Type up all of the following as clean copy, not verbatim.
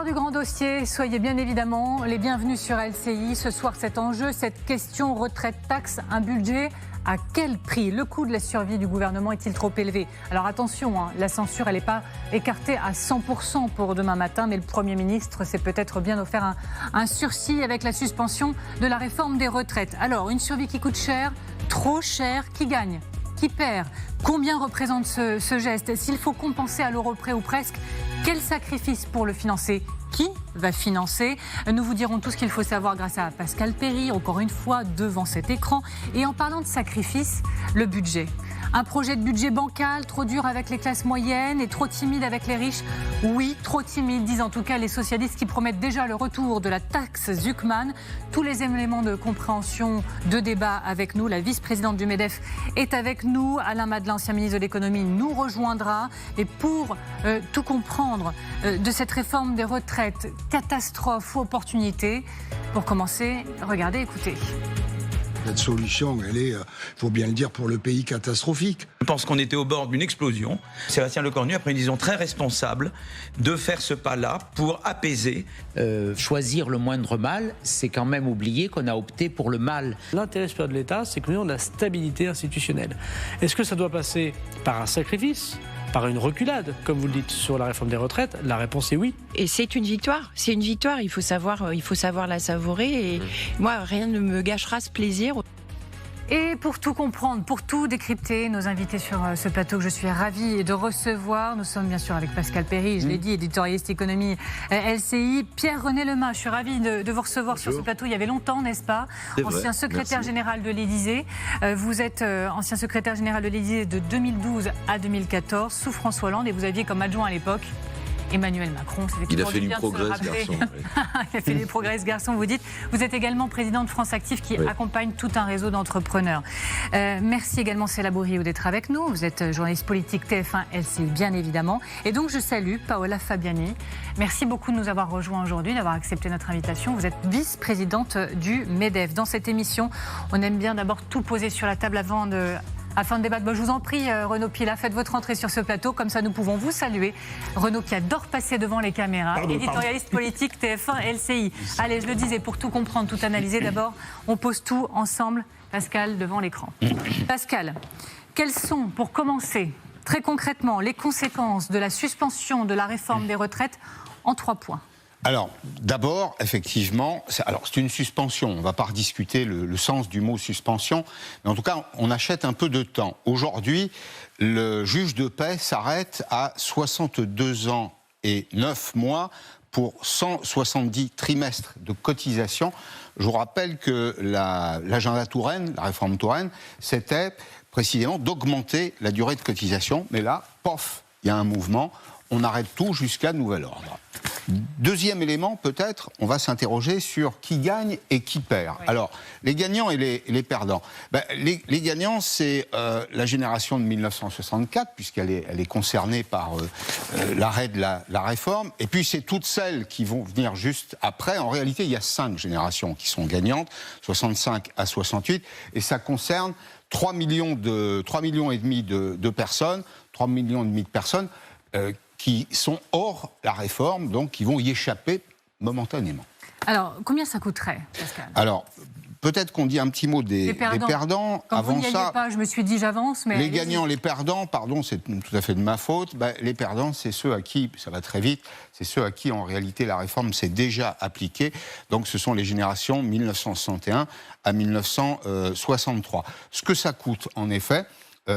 l'heure du grand dossier, soyez bien évidemment les bienvenus sur LCI. Ce soir, cet enjeu, cette question retraite, taxe, un budget. À quel prix? Le coût de la survie du gouvernement est-il trop élevé? Alors attention, la censure, elle n'est pas écartée à 100% pour demain matin, mais le Premier ministre s'est peut-être bien offert un sursis avec la suspension de la réforme des retraites. Alors, une survie qui coûte cher, trop cher, qui gagne? Qui perd? Combien représente ce geste? S'il faut compenser à l'euro près ou presque, quel sacrifice pour le financer? Qui va financer? Nous vous dirons tout ce qu'il faut savoir grâce à Pascal Perry, encore une fois, devant cet écran. Et en parlant de sacrifice, le budget. Un projet de budget bancal, trop dur avec les classes moyennes et trop timide avec les riches. Oui, trop timide, disent en tout cas les socialistes qui promettent déjà le retour de la taxe Zuckman. Tous les éléments de compréhension, de débat avec nous. La vice-présidente du MEDEF est avec nous. Alain Madelin, ancien ministre de l'économie, nous rejoindra. Et pour tout comprendre de cette réforme des retraites, catastrophe ou opportunité, pour commencer, regardez, écoutez. Cette solution, elle est, il faut bien le dire, pour le pays catastrophique. Je pense qu'on était au bord d'une explosion. Sébastien Lecornu a pris une décision très responsable de faire ce pas-là pour apaiser. Choisir le moindre mal, c'est quand même oublier qu'on a opté pour le mal. L'intérêt supérieur de l'État, c'est que nous ayons de la stabilité institutionnelle. Est-ce que ça doit passer par un sacrifice ? Par une reculade, comme vous le dites, sur la réforme des retraites? La réponse est oui. Et c'est une victoire, il faut savoir la savourer. Et moi, rien ne me gâchera ce plaisir. Et pour tout comprendre, pour tout décrypter, nos invités sur ce plateau que je suis ravie de recevoir. Nous sommes bien sûr avec Pascal Perry, je l'ai dit, éditorialiste économie LCI. Pierre-René Lemain, je suis ravie de vous recevoir sur ce plateau. Il y avait longtemps, n'est-ce pas? Ancien secrétaire général de l'Élysée. Vous êtes ancien secrétaire général de l'Élysée de 2012 à 2014, sous François Hollande, et vous aviez comme adjoint à l'époque Emmanuel Macron. Il a fait du progrès, ce garçon. Il a fait du progrès, ce garçon, vous dites. Vous êtes également président de France Active qui accompagne tout un réseau d'entrepreneurs. Merci également, Céla Bourriou, d'être avec nous. Vous êtes journaliste politique TF1 LCI, bien évidemment. Et donc, je salue Paola Fabiani. Merci beaucoup de nous avoir rejoints aujourd'hui, d'avoir accepté notre invitation. Vous êtes vice-présidente du MEDEF. Dans cette émission, on aime bien d'abord tout poser sur la table afin de débattre. Je vous en prie, Renaud Pilat, faites votre entrée sur ce plateau, comme ça nous pouvons vous saluer. Renaud qui adore passer devant les caméras, éditorialiste politique TF1 LCI. Allez, je le disais, pour tout comprendre, tout analyser, d'abord, on pose tout ensemble, Pascal, devant l'écran. Pascal, quelles sont, pour commencer, très concrètement, les conséquences de la suspension de la réforme des retraites en 3 points? Alors, d'abord, effectivement, c'est une suspension. On ne va pas rediscuter le sens du mot suspension, mais en tout cas, on achète un peu de temps. Aujourd'hui, le juge de paix s'arrête à 62 ans et 9 mois pour 170 trimestres de cotisation. Je vous rappelle que l'agenda Touraine, la réforme Touraine, c'était précisément d'augmenter la durée de cotisation. Mais là, pof, il y a un mouvement. On arrête tout jusqu'à nouvel ordre. Deuxième élément, peut-être, on va s'interroger sur qui gagne et qui perd. Oui. Alors, les gagnants et les perdants. Les gagnants, c'est la génération de 1964, puisqu'elle est concernée par l'arrêt de la réforme. Et puis, c'est toutes celles qui vont venir juste après. En réalité, il y a 5 générations qui sont gagnantes, 65 à 68. Et ça concerne 3,5 millions de personnes, 3,5 millions de personnes qui sont hors la réforme, donc qui vont y échapper momentanément. Alors, combien ça coûterait, Pascal? Alors, peut-être qu'on dit un petit mot des perdants. Quand avant vous n'y ça, alliez pas, je me suis dit j'avance, mais... Les gagnants, les perdants, pardon, c'est tout à fait de ma faute. Les perdants, c'est ceux à qui, ça va très vite, c'est ceux à qui, en réalité, la réforme s'est déjà appliquée. Donc, ce sont les générations 1961 à 1963. Ce que ça coûte, en effet,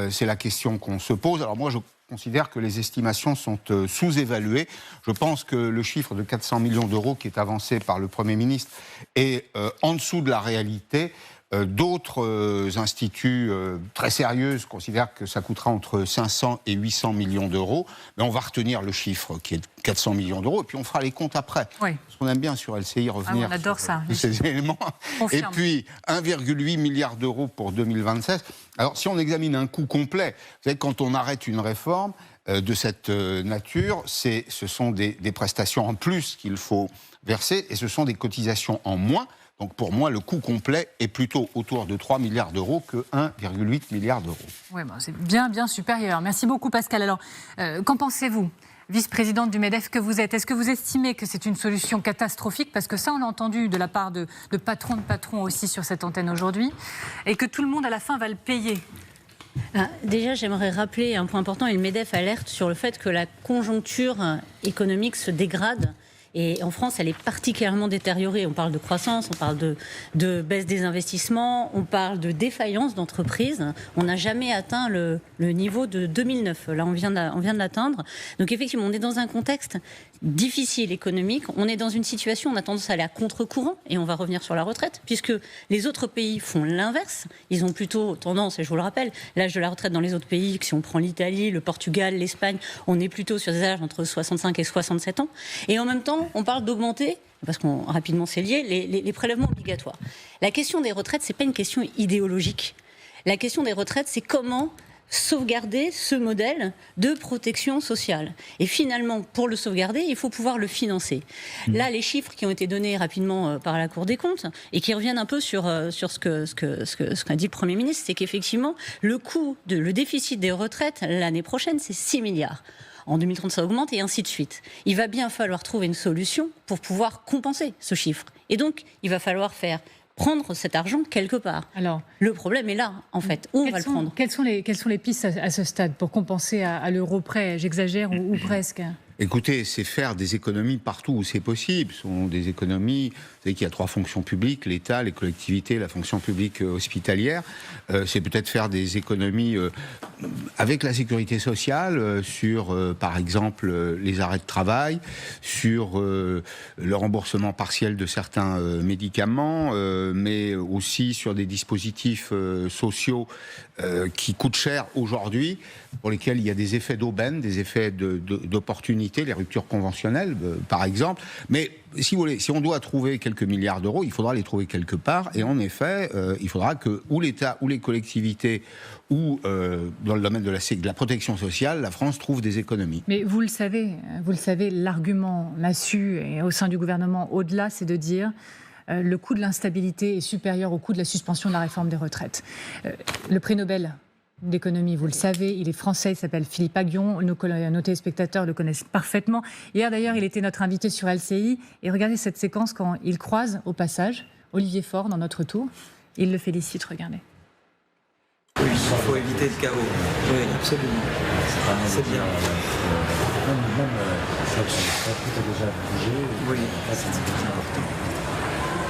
c'est la question qu'on se pose. Alors moi, je considère que les estimations sont sous-évaluées. Je pense que le chiffre de 400 millions d'euros qui est avancé par le Premier ministre est en dessous de la réalité. D'autres instituts très sérieux considèrent que ça coûtera entre 500 et 800 millions d'euros. Mais on va retenir le chiffre qui est de 400 millions d'euros et puis on fera les comptes après. Oui. Parce qu'on aime bien sur LCI revenir on adore sur ces éléments. Confirme. Et puis 1,8 milliard d'euros pour 2026. Alors si on examine un coût complet, vous savez, quand on arrête une réforme de cette nature, ce sont des prestations en plus qu'il faut verser et ce sont des cotisations en moins. Donc pour moi, le coût complet est plutôt autour de 3 milliards d'euros que 1,8 milliard d'euros. Oui, c'est bien supérieur. Merci beaucoup Pascal. Alors, qu'en pensez-vous ? vice-présidente du MEDEF que vous êtes, est-ce que vous estimez que c'est une solution catastrophique? Parce que ça, on l'a entendu de la part de patrons aussi sur cette antenne aujourd'hui, et que tout le monde à la fin va le payer. Déjà, j'aimerais rappeler un point important, et le MEDEF alerte sur le fait que la conjoncture économique se dégrade. Et en France, elle est particulièrement détériorée. On parle de croissance, on parle de baisse des investissements, on parle de défaillance d'entreprises. On n'a jamais atteint le niveau de 2009. Là, on vient de l'atteindre. Donc effectivement, on est dans un contexte difficile économique. On est dans une situation, on a tendance à aller à contre-courant, et on va revenir sur la retraite, puisque les autres pays font l'inverse. Ils ont plutôt tendance, et je vous le rappelle, l'âge de la retraite dans les autres pays, si on prend l'Italie, le Portugal, l'Espagne, on est plutôt sur des âges entre 65 et 67 ans. Et en même temps, on parle d'augmenter, parce qu'on rapidement c'est lié, les prélèvements obligatoires. La question des retraites, c'est pas une question idéologique. La question des retraites, c'est comment sauvegarder ce modèle de protection sociale. Et finalement, pour le sauvegarder, il faut pouvoir le financer. Là, les chiffres qui ont été donnés rapidement par la Cour des comptes, et qui reviennent un peu sur ce qu'a dit le Premier ministre, c'est qu'effectivement, le déficit des retraites l'année prochaine, c'est 6 milliards. En 2030, ça augmente, et ainsi de suite. Il va bien falloir trouver une solution pour pouvoir compenser ce chiffre. Et donc, il va falloir prendre cet argent quelque part. Alors, le problème est là, en fait. Où on va le prendre? Quelles sont les pistes à ce stade pour compenser à l'euro près? J'exagère ou presque. Écoutez, c'est faire des économies partout où c'est possible. Ce sont des économies, vous savez qu'il y a 3 fonctions publiques, l'État, les collectivités, la fonction publique hospitalière. C'est peut-être faire des économies avec la sécurité sociale sur, par exemple, les arrêts de travail, sur le remboursement partiel de certains médicaments, mais aussi sur des dispositifs sociaux qui coûtent cher aujourd'hui, pour lesquels il y a des effets d'aubaine, des effets d'opportunité, les ruptures conventionnelles, par exemple. Mais si vous voulez, si on doit trouver quelques milliards d'euros, il faudra les trouver quelque part. Et en effet, il faudra que ou l'État, ou les collectivités, ou dans le domaine de la protection sociale, la France trouve des économies. Mais vous le savez, l'argument massu et au sein du gouvernement, au-delà, c'est de dire le coût de l'instabilité est supérieur au coût de la suspension de la réforme des retraites. Le prix Nobel d'économie, vous le savez, il est français, il s'appelle Philippe Aghion, nos téléspectateurs le connaissent parfaitement. Hier d'ailleurs, il était notre invité sur LCI, et regardez cette séquence quand il croise au passage Olivier Faure dans notre tour. Il le félicite, regardez. Oui, il faut éviter le chaos. Oui, absolument. C'est bien. Même ça tout a déjà bougé. Oui, c'est très important.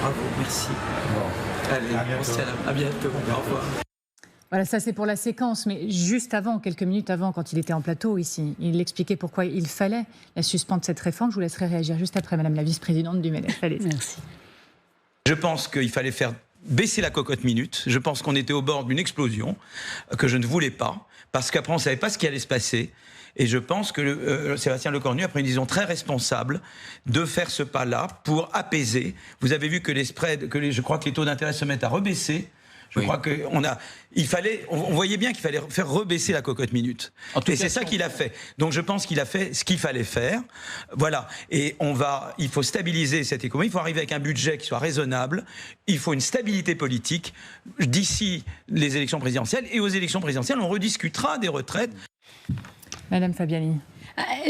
Bravo, merci. Bon. Allez, à bientôt. Au revoir. Voilà, ça c'est pour la séquence, mais juste avant, quelques minutes avant, quand il était en plateau ici, il expliquait pourquoi il fallait la suspendre cette réforme. Je vous laisserai réagir juste après, Madame la vice-présidente du MEDEF. Allez. Merci. Je pense qu'il fallait faire baisser la cocotte minute. Je pense qu'on était au bord d'une explosion que je ne voulais pas, parce qu'après on ne savait pas ce qui allait se passer. Et je pense que Sébastien Lecornu a pris une décision très responsable de faire ce pas-là pour apaiser. Vous avez vu que les spreads, je crois que les taux d'intérêt se mettent à rebaisser. Je crois on voyait bien qu'il fallait faire rebaisser la cocotte minute. Et c'est ça qu'il a fait. Donc je pense qu'il a fait ce qu'il fallait faire. Voilà. Et il faut stabiliser cette économie. Il faut arriver avec un budget qui soit raisonnable. Il faut une stabilité politique d'ici les élections présidentielles. Et aux élections présidentielles, on rediscutera des retraites. Madame Fabiani.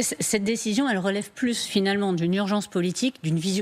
Cette décision, elle relève plus finalement d'une urgence politique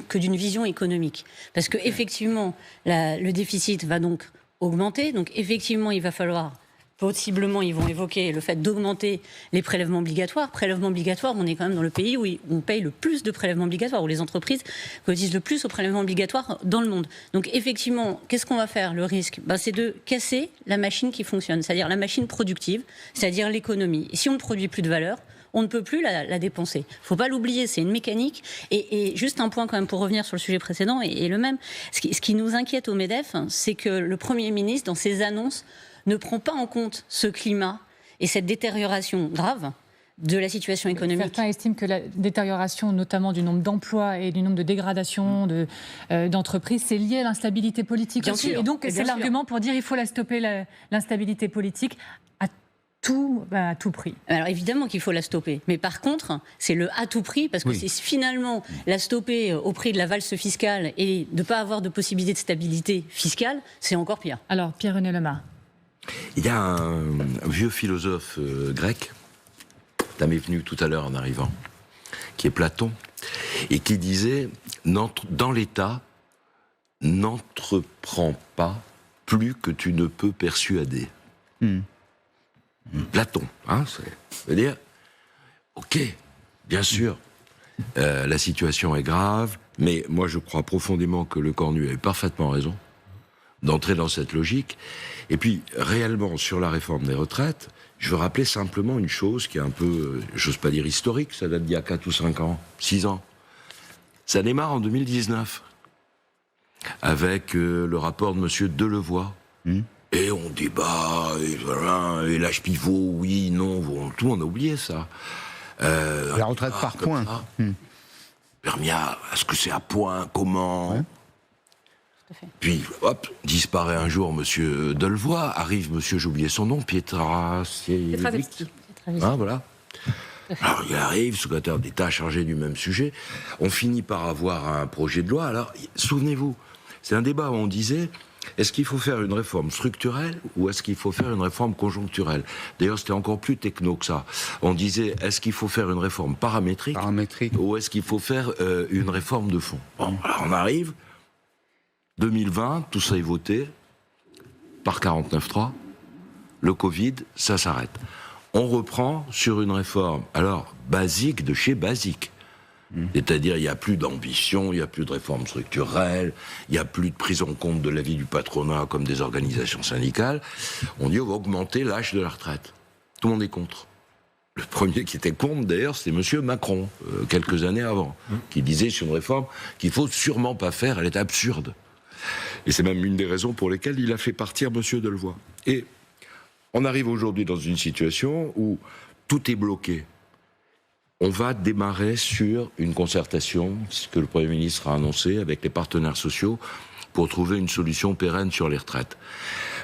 que d'une vision économique. Parce qu'effectivement, le déficit va donc augmenter. Donc effectivement, il va falloir, possiblement, ils vont évoquer le fait d'augmenter les prélèvements obligatoires. Prélèvements obligatoires, on est quand même dans le pays où on paye le plus de prélèvements obligatoires, où les entreprises cotisent le plus aux prélèvements obligatoires dans le monde. Donc effectivement, qu'est-ce qu'on va faire? Le risque, c'est de casser la machine qui fonctionne, c'est-à-dire la machine productive, c'est-à-dire l'économie. Et si on ne produit plus de valeur, on ne peut plus la dépenser. Il ne faut pas l'oublier, c'est une mécanique. Et juste un point quand même pour revenir sur le sujet précédent, et le même, ce qui nous inquiète au MEDEF, c'est que le Premier ministre, dans ses annonces, ne prend pas en compte ce climat et cette détérioration grave de la situation économique. Certains estiment que la détérioration, notamment du nombre d'emplois et du nombre de dégradations d'entreprises, c'est lié à l'instabilité politique aussi. Et donc c'est l'argument pour dire qu'il faut stopper l'instabilité politique à tout prix. Alors évidemment qu'il faut la stopper, mais par contre, c'est le à tout prix, parce que c'est finalement la stopper au prix de la valse fiscale et de ne pas avoir de possibilité de stabilité fiscale, c'est encore pire. Alors, Pierre-René Lemar. Il y a un vieux philosophe grec, ça m'est venu tout à l'heure en arrivant, qui est Platon, et qui disait « Dans l'État, n'entreprends pas plus que tu ne peux persuader. Platon, ça veut dire, ok, bien sûr, la situation est grave, mais moi je crois profondément que Lecornu avait parfaitement raison d'entrer dans cette logique. Et puis, réellement, sur la réforme des retraites, je veux rappeler simplement une chose qui est un peu, j'ose pas dire historique, ça date d'il y a 4 ou 5 ans, 6 ans. Ça démarre en 2019, avec le rapport de M. Delevoye. Et on débat, et voilà, et l'âge pivot, oui, non, tout le monde a oublié ça. La retraite par points. Permia, est-ce que c'est à point, comment fait. Puis, hop, disparaît un jour M. Delevoye, arrive M. j'ai oublié son nom, Pietraszewski. Voilà. Alors, il arrive, secrétaire d'État chargé du même sujet. On finit par avoir un projet de loi. Alors, souvenez-vous, c'est un débat où on disait, est-ce qu'il faut faire une réforme structurelle ou est-ce qu'il faut faire une réforme conjoncturelle? D'ailleurs, c'était encore plus techno que ça. On disait, est-ce qu'il faut faire une réforme paramétrique ou est-ce qu'il faut faire une réforme de fond? Bon, alors on arrive, 2020, tout ça est voté par 49.3. Le Covid, ça s'arrête. On reprend sur une réforme, alors, basique de chez basique. C'est-à-dire, il n'y a plus d'ambition, il n'y a plus de réforme structurelle, il n'y a plus de prise en compte de l'avis du patronat comme des organisations syndicales. On dit, on va augmenter l'âge de la retraite. Tout le monde est contre. Le premier qui était contre, d'ailleurs, c'était M. Macron, quelques années avant, qui disait sur une réforme qu'il ne faut sûrement pas faire, elle est absurde. Et c'est même une des raisons pour lesquelles il a fait partir M. Delevoye. Et on arrive aujourd'hui dans une situation où tout est bloqué. On va démarrer sur une concertation, ce que le Premier ministre a annoncé, avec les partenaires sociaux, pour trouver une solution pérenne sur les retraites.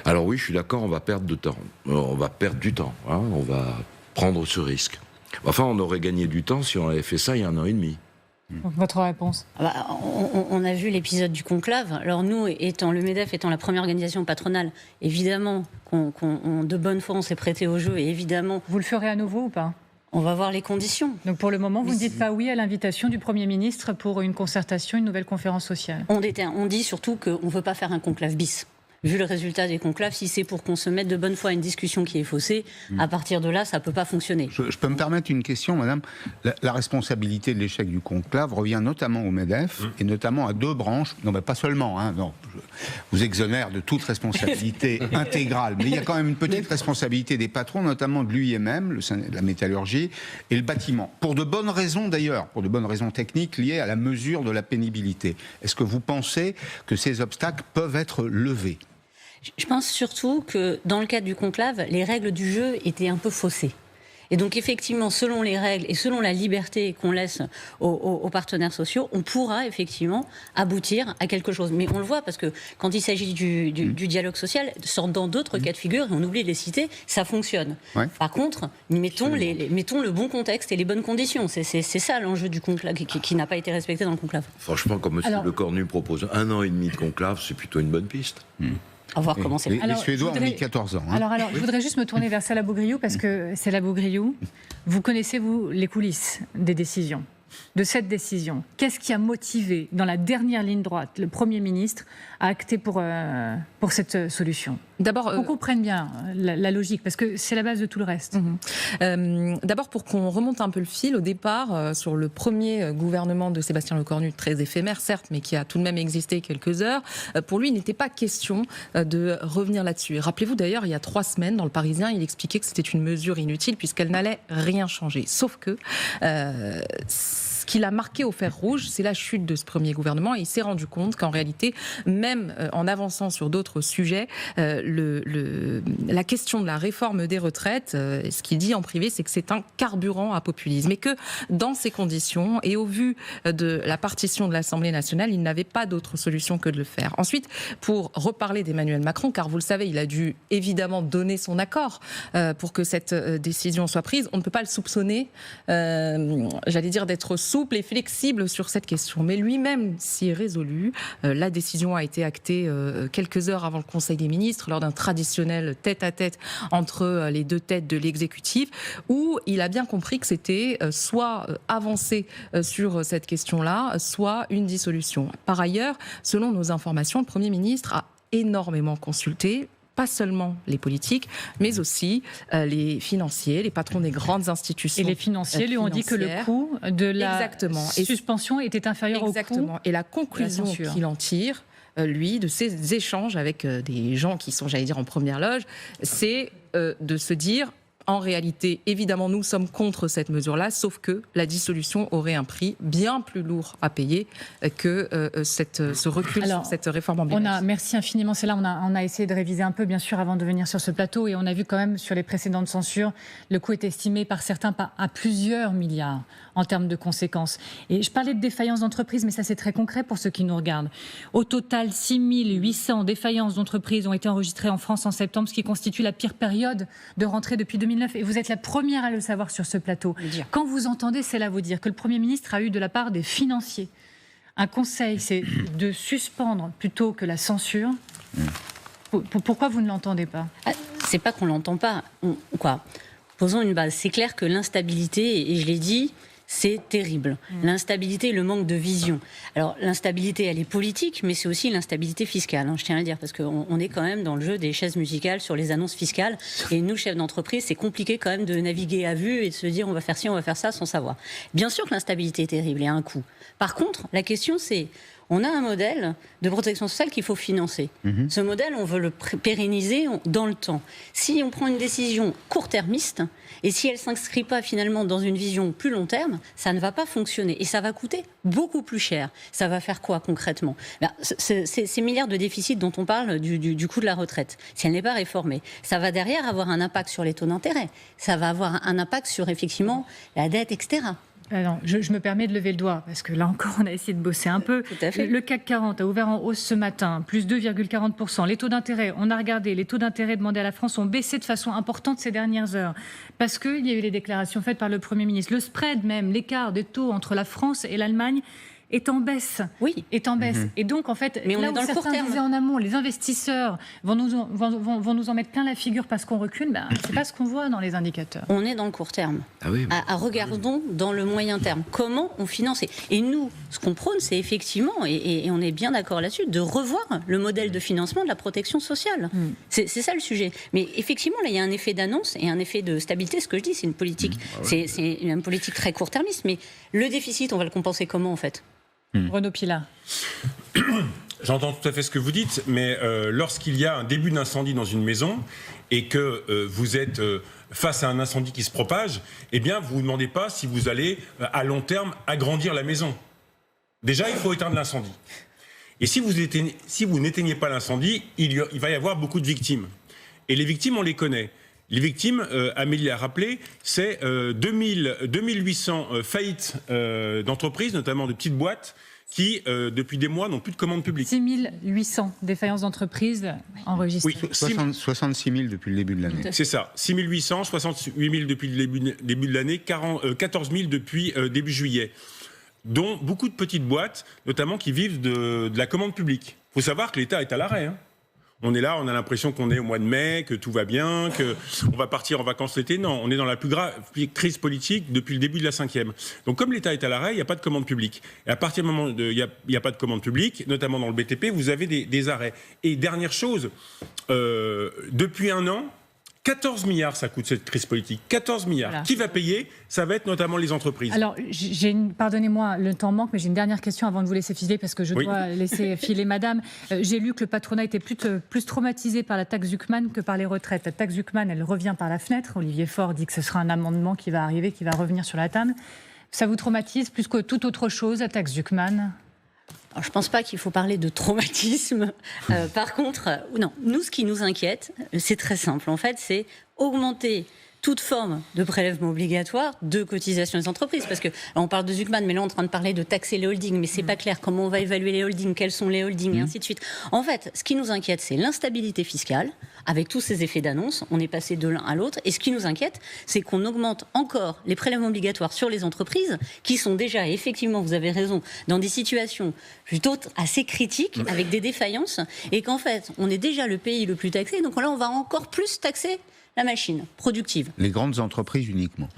Alors oui, je suis d'accord, on va perdre du temps. On va perdre du temps, on va prendre ce risque. Enfin, on aurait gagné du temps si on avait fait ça il y a 1 an et demi. Votre réponse? On a vu l'épisode du conclave. Alors nous, le MEDEF étant la première organisation patronale, évidemment, de bonne foi, on s'est prêté au jeu et évidemment... Vous le ferez à nouveau ou pas? On va voir les conditions. Donc pour le moment, vous ne dites pas oui à l'invitation du Premier ministre pour une concertation, une nouvelle conférence sociale? On dit surtout qu'on ne veut pas faire un conclave bis. Vu le résultat des conclaves, si c'est pour qu'on se mette de bonne foi à une discussion qui est faussée, à partir de là, ça ne peut pas fonctionner. Je peux me permettre une question, madame? La responsabilité de l'échec du conclave revient notamment au MEDEF et notamment à 2 branches. Non, mais pas seulement. Non, je vous exonère de toute responsabilité intégrale. Mais il y a quand même une petite responsabilité des patrons, notamment de l'UIMM, la métallurgie, et le bâtiment. Pour de bonnes raisons d'ailleurs, pour de bonnes raisons techniques liées à la mesure de la pénibilité. Est-ce que vous pensez que ces obstacles peuvent être levés? Je pense surtout que dans le cadre du conclave, les règles du jeu étaient un peu faussées. Et donc effectivement, selon les règles et selon la liberté qu'on laisse aux partenaires sociaux, on pourra effectivement aboutir à quelque chose. Mais on le voit parce que quand il s'agit du dialogue social, dans d'autres cas de figure, et on oublie de les citer, ça fonctionne. Ouais. Par contre, mettons le bon contexte et les bonnes conditions. C'est ça l'enjeu du conclave qui n'a pas été respecté dans le conclave. Franchement, comme M. Lecornu propose 1 an et demi de conclave, c'est plutôt une bonne piste. À voir comment c'est. Les Suédois ont mis 14 ans. Alors, je voudrais juste me tourner vers Salah Bougriou, parce que Salah Bougriou, vous connaissez, vous, les coulisses des décisions, de cette décision. Qu'est-ce qui a motivé, dans la dernière ligne droite, le Premier ministre à acter pour cette solution? D'abord, qu'on comprenne bien la logique, parce que c'est la base de tout le reste. D'abord, pour qu'on remonte un peu le fil, au départ, sur le premier gouvernement de Sébastien Lecornu, très éphémère, certes, mais qui a tout de même existé quelques heures, pour lui, il n'était pas question de revenir là-dessus. Et rappelez-vous d'ailleurs, il y a 3 semaines, dans Le Parisien, il expliquait que c'était une mesure inutile, puisqu'elle n'allait rien changer. Sauf que ce qu'il a marqué au fer rouge, c'est la chute de ce premier gouvernement, et il s'est rendu compte qu'en réalité, même en avançant sur d'autres sujets, la question de la réforme des retraites, ce qu'il dit en privé, c'est que c'est un carburant à populisme. Et que dans ces conditions, et au vu de la partition de l'Assemblée nationale, il n'avait pas d'autre solution que de le faire. Ensuite, pour reparler d'Emmanuel Macron, car vous le savez, il a dû évidemment donner son accord pour que cette décision soit prise. On ne peut pas le soupçonner, j'allais dire, d'être sourd souple et flexible sur cette question. Mais lui-même s'y est résolu. La décision a été actée quelques heures avant le Conseil des ministres lors d'un traditionnel tête-à-tête entre les deux têtes de l'exécutif, où il a bien compris que c'était soit avancer sur cette question-là, soit une dissolution. Par ailleurs, selon nos informations, le Premier ministre a énormément consulté pas seulement les politiques, mais aussi les financiers, les patrons des grandes institutions. Et les financiers lui ont dit que le coût de la suspension était inférieur au coût. Et la conclusion qu'il en tire, lui, de ces échanges avec des gens qui sont, j'allais dire, en première loge, c'est de se dire... En réalité, évidemment, nous sommes contre cette mesure-là, sauf que la dissolution aurait un prix bien plus lourd à payer que ce recul sur cette réforme emblématique. Merci infiniment. C'est là on a essayé de réviser un peu, bien sûr, avant de venir sur ce plateau. Et on a vu quand même sur les précédentes censures, le coût est estimé par certains à plusieurs milliards en termes de conséquences. Et je parlais de défaillance d'entreprise, mais ça c'est très concret pour ceux qui nous regardent. Au total, 6 800 défaillances d'entreprises ont été enregistrées en France en septembre, ce qui constitue la pire période de rentrée depuis 2009. Et vous êtes la première à le savoir sur ce plateau. Quand vous entendez cela vous dire que le Premier ministre a eu de la part des financiers un conseil, c'est de suspendre plutôt que la censure. Pourquoi vous ne l'entendez pas ? C'est pas qu'on l'entend pas. Posons une base. C'est clair que l'instabilité, et je l'ai dit, c'est terrible. L'instabilité et le manque de vision. Alors, l'instabilité, elle est politique, mais c'est aussi l'instabilité fiscale, je tiens à le dire, parce qu'on est quand même dans le jeu des chaises musicales sur les annonces fiscales. Et nous, chefs d'entreprise, c'est compliqué quand même de naviguer à vue et de se dire on va faire ci, on va faire ça, sans savoir. Bien sûr que l'instabilité est terrible et a un coût. Par contre, la question, c'est... On a un modèle de protection sociale qu'il faut financer. Ce modèle, on veut le pérenniser dans le temps. Si on prend une décision court-termiste, et si elle ne s'inscrit pas finalement dans une vision plus long terme, ça ne va pas fonctionner. Et ça va coûter beaucoup plus cher. Ça va faire quoi concrètement ? Ces milliards de déficit dont on parle du coût de la retraite, si elle n'est pas réformée, ça va derrière avoir un impact sur les taux d'intérêt. Ça va avoir un impact sur effectivement la dette, etc. Alors, je me permets de lever le doigt, parce que là encore, on a essayé de bosser un peu. Tout à fait. Le CAC 40 a ouvert en hausse ce matin, plus 2,40%. Les taux d'intérêt, on a regardé, les taux d'intérêt demandés à la France ont baissé de façon importante ces dernières heures, parce qu'il y a eu les déclarations faites par le Premier ministre. Le spread même, l'écart des taux entre la France et l'Allemagne, est en baisse. Oui. Est en baisse. Et donc, en fait, mais on là est où dans le court certains terme. disaient en amont, les investisseurs vont nous en mettre plein la figure parce qu'on recule, c'est pas ce qu'on voit dans les indicateurs. On est dans le court terme. Regardons dans le moyen terme. Comment on finance ? Et nous, ce qu'on prône, c'est effectivement, et on est bien d'accord là-dessus, de revoir le modèle de financement de la protection sociale. C'est ça le sujet. Mais effectivement, là, il y a un effet d'annonce et un effet de stabilité. Ce que je dis, c'est une politique, c'est une politique très court-termiste. Mais le déficit, on va le compenser comment, en fait ? Renaud Pilat. J'entends tout à fait ce que vous dites, mais lorsqu'il y a un début d'incendie dans une maison et que vous êtes face à un incendie qui se propage, eh bien, vous ne vous demandez pas si vous allez, à long terme, agrandir la maison. Déjà, il faut éteindre l'incendie. Et si vous n'éteignez pas l'incendie, il va y avoir beaucoup de victimes. Et les victimes, on les connaît. Les victimes, Amélie l'a rappelé, c'est 2800 faillites d'entreprises, notamment de petites boîtes, qui, depuis des mois, n'ont plus de commandes publiques. 6 800 défaillances d'entreprises enregistrées. Oui, 66 000 depuis le début de l'année. C'est ça, 6 800, 68 000 depuis le début de l'année, 14 000 depuis début juillet, dont beaucoup de petites boîtes, notamment qui vivent de la commande publique. Il faut savoir que l'État est à l'arrêt, On est là, on a l'impression qu'on est au mois de mai, que tout va bien, qu'on va partir en vacances l'été. Non, on est dans la plus grave crise politique depuis le début de la 5e. Donc comme l'État est à l'arrêt, il n'y a pas de commande publique. Et à partir du moment où il n'y a pas de commande publique, notamment dans le BTP, vous avez des arrêts. Et dernière chose, depuis un an, 14 milliards, ça coûte cette crise politique. 14 milliards. Voilà. Qui va payer ? Ça va être notamment les entreprises. Alors, pardonnez-moi, le temps manque, mais j'ai une dernière question avant de vous laisser filer, parce que je dois laisser filer madame. J'ai lu que le patronat était plus traumatisé par la taxe Zuckman que par les retraites. La taxe Zuckman, elle revient par la fenêtre. Olivier Faure dit que ce sera un amendement qui va arriver, qui va revenir sur la table. Ça vous traumatise plus que toute autre chose, la taxe Zuckman ? Alors, je ne pense pas qu'il faut parler de traumatisme. Par contre, non, nous, ce qui nous inquiète, c'est très simple. En fait, c'est augmenter toute forme de prélèvement obligatoire de cotisation des entreprises. Parce que là, on parle de Zuckman, mais là, on est en train de parler de taxer les holdings, mais c'est pas clair comment on va évaluer les holdings, quels sont les holdings, et ainsi de suite. En fait, ce qui nous inquiète, c'est l'instabilité fiscale, avec tous ces effets d'annonce. On est passé de l'un à l'autre. Et ce qui nous inquiète, c'est qu'on augmente encore les prélèvements obligatoires sur les entreprises, qui sont déjà, effectivement, vous avez raison, dans des situations plutôt assez critiques, avec des défaillances, et qu'en fait, on est déjà le pays le plus taxé, donc là, on va encore plus taxer la machine productive. Les grandes entreprises uniquement.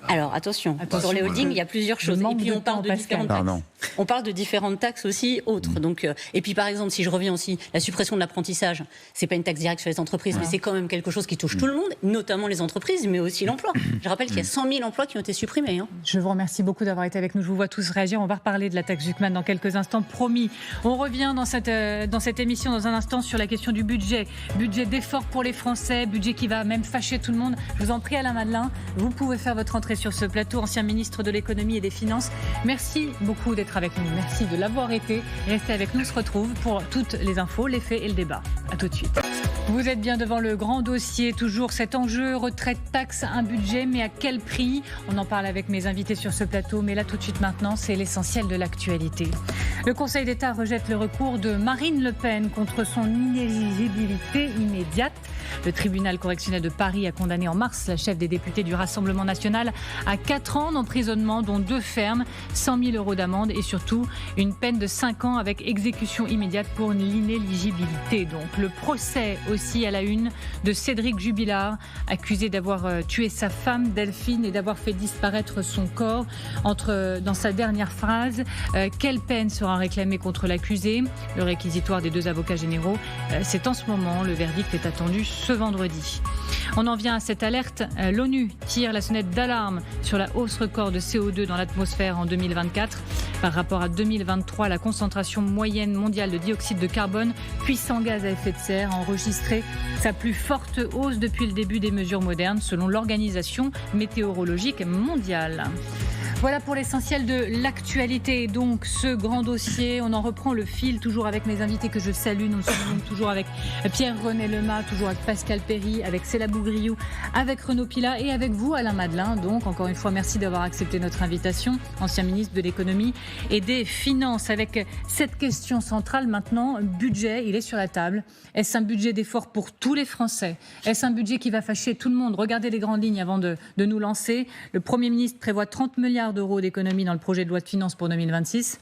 Alors attention, sur les holdings, il y a plusieurs choses. Et puis on parle de différentes taxes. On parle de différentes taxes aussi autres. Donc, et puis par exemple, si je reviens aussi, la suppression de l'apprentissage, c'est pas une taxe directe sur les entreprises, mais c'est quand même quelque chose qui touche tout le monde, notamment les entreprises, mais aussi l'emploi. Je rappelle qu'il y a 100 000 emplois qui ont été supprimés. Je vous remercie beaucoup d'avoir été avec nous. Je vous vois tous réagir. On va reparler de la taxe Zuckman dans quelques instants, promis. On revient dans cette émission dans un instant sur la question du budget. Budget d'effort pour les Français, budget qui va même fâcher tout le monde. Je vous en prie, Alain Madelin, vous pouvez faire votre entrée sur ce plateau, ancien ministre de l'économie et des finances. Merci beaucoup d'être avec nous. Merci de l'avoir été. Restez avec nous. On se retrouve pour toutes les infos, les faits et le débat. À tout de suite. Vous êtes bien devant le grand dossier. Toujours cet enjeu, retraite, taxe, un budget, mais à quel prix? On en parle avec mes invités sur ce plateau. Mais là, tout de suite maintenant, c'est l'essentiel de l'actualité. Le Conseil d'État rejette le recours de Marine Le Pen contre son inéligibilité immédiate. Le tribunal correctionnel de Paris a condamné en mars la chef des députés du Rassemblement national à 4 ans d'emprisonnement, dont 2 fermes, 100 000 € d'amende et surtout une peine de 5 ans avec exécution immédiate pour l'inéligibilité. Donc le procès aussi à la une de Cédric Jubilard, accusé d'avoir tué sa femme Delphine et d'avoir fait disparaître son corps. Dans sa dernière phrase, quelle peine sera réclamée contre l'accusé? Le réquisitoire des 2 avocats généraux, c'est en ce moment. Le verdict est attendu ce vendredi. On en vient à cette alerte. L'ONU tire la sonnette d'alarme sur la hausse record de CO2 dans l'atmosphère en 2024. Par rapport à 2023, la concentration moyenne mondiale de dioxyde de carbone, puissant gaz à effet de serre, a enregistré sa plus forte hausse depuis le début des mesures modernes, selon l'Organisation météorologique mondiale. Voilà pour l'essentiel de l'actualité. Donc, ce grand dossier, on en reprend le fil, toujours avec mes invités que je salue. Nous sommes toujours avec Pierre-René Lemah, toujours avec Pascal Perry, avec Céla Bougriou, avec Renaud Pilat et avec vous, Alain Madelin. Donc, encore une fois, merci d'avoir accepté notre invitation, ancien ministre de l'économie et des finances. Avec cette question centrale maintenant, budget, il est sur la table. Est-ce un budget d'effort pour tous les Français? Est-ce un budget qui va fâcher tout le monde? Regardez les grandes lignes avant de nous lancer. Le Premier ministre prévoit 30 milliards d'euros d'économies dans le projet de loi de finances pour 2026.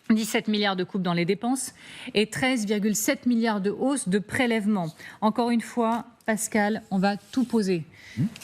17 milliards de coupes dans les dépenses et 13,7 milliards de hausse de prélèvements. Encore une fois, Pascal, on va tout poser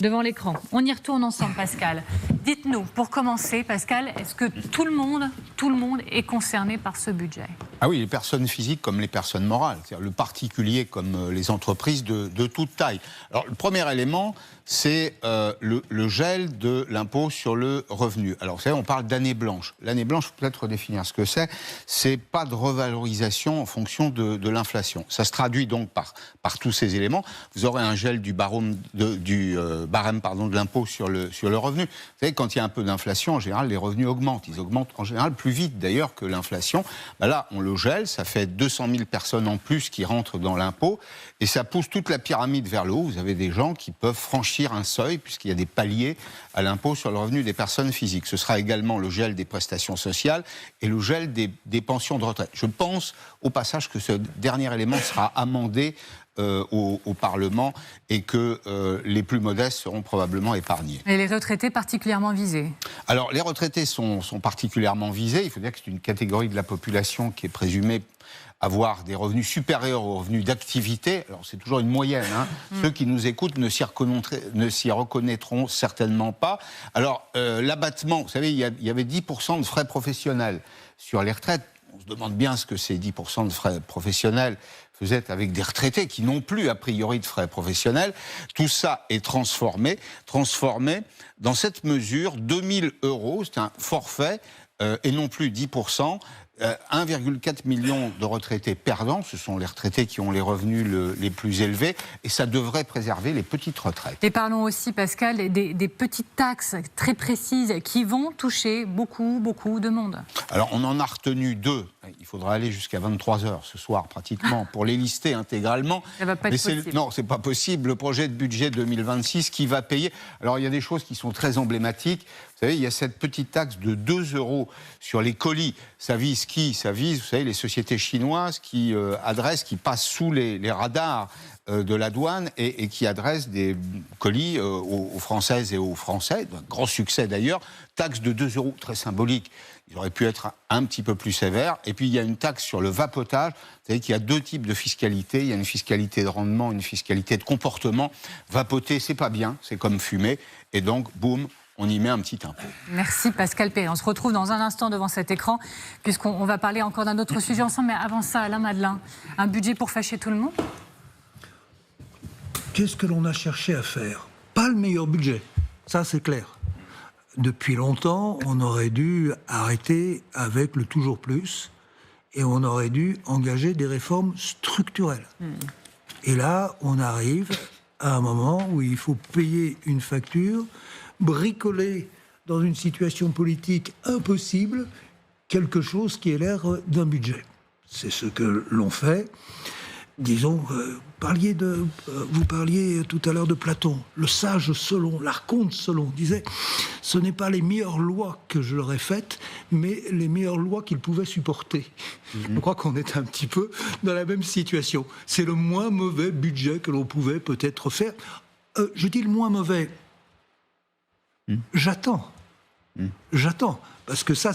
devant l'écran. On y retourne ensemble, Pascal. Dites-nous, pour commencer, Pascal, est-ce que tout le monde est concerné par ce budget? Ah oui, les personnes physiques comme les personnes morales, c'est-à-dire le particulier comme les entreprises de toute taille. Alors, le premier élément, c'est le gel de l'impôt sur le revenu. Alors, vous savez, on parle d'année blanche. L'année blanche, il faut peut-être redéfinir ce que c'est. C'est pas de revalorisation en fonction de l'inflation. Ça se traduit donc par tous ces éléments. Vous aurez un gel du barème de l'impôt sur le revenu. Vous savez, quand il y a un peu d'inflation, en général, les revenus augmentent. Ils augmentent en général plus vite d'ailleurs que l'inflation. Ben là, on le gèle, ça fait 200 000 personnes en plus qui rentrent dans l'impôt et ça pousse toute la pyramide vers le haut. Vous avez des gens qui peuvent franchir un seuil puisqu'il y a des paliers à l'impôt sur le revenu des personnes physiques. Ce sera également le gel des prestations sociales et le gel des pensions de retraite. Je pense au passage que ce dernier élément sera amendé au Parlement et que les plus modestes seront probablement épargnés. Et les retraités particulièrement visés? Alors, les retraités sont particulièrement visés. Il faut dire que c'est une catégorie de la population qui est présumée avoir des revenus supérieurs aux revenus d'activité. Alors, c'est toujours une moyenne. Ceux qui nous écoutent ne s'y reconnaîtront certainement pas. Alors, l'abattement, vous savez, il y avait 10% de frais professionnels sur les retraites. On se demande bien ce que ces 10% de frais professionnels faisaient avec des retraités qui n'ont plus, a priori, de frais professionnels. Tout ça est transformé dans cette mesure, 2 000 €, c'est un forfait, et non plus 10%, 1,4 million de retraités perdants, ce sont les retraités qui ont les revenus les plus élevés, et ça devrait préserver les petites retraites. Et parlons aussi, Pascal, des petites taxes très précises qui vont toucher beaucoup de monde. Alors, on en a retenu 2. Il faudra aller jusqu'à 23h ce soir, pratiquement, pour les lister intégralement. Ça va pas être possible. Non, c'est pas possible. Le projet de budget 2026 qui va payer. Alors, il y a des choses qui sont très emblématiques. Vous savez, il y a cette petite taxe de 2 € sur les colis. Ça vise qui ? Ça vise, vous savez, les sociétés chinoises qui qui passent sous les radars de la douane et qui adressent des colis aux Françaises et aux Français. Un grand succès d'ailleurs. Taxe de 2 €, très symbolique. Il aurait pu être un petit peu plus sévère. Et puis, il y a une taxe sur le vapotage. Vous savez qu'il y a 2 types de fiscalité. Il y a une fiscalité de rendement, une fiscalité de comportement. Vapoter, c'est pas bien, c'est comme fumer. Et donc, boum, on y met un petit impôt. Merci Pascal Perret. On se retrouve dans un instant devant cet écran, puisqu'on va parler encore d'un autre sujet ensemble. Mais avant ça, Alain Madelin, un budget pour fâcher tout le monde ? Qu'est-ce que l'on a cherché à faire ? Pas le meilleur budget, ça c'est clair. Depuis longtemps, on aurait dû arrêter avec le toujours plus et on aurait dû engager des réformes structurelles. Et là, on arrive à un moment où il faut payer une facture, bricoler dans une situation politique impossible quelque chose qui ait l'air d'un budget. C'est ce que l'on fait. Disons, vous parliez tout à l'heure de Platon. Le sage Solon, l'archonte Solon disait « Ce n'est pas les meilleures lois que je leur ai faites, mais les meilleures lois qu'ils pouvaient supporter. » Je crois qu'on est un petit peu dans la même situation. C'est le moins mauvais budget que l'on pouvait peut-être faire. Je dis le moins mauvais. J'attends. Parce que ça,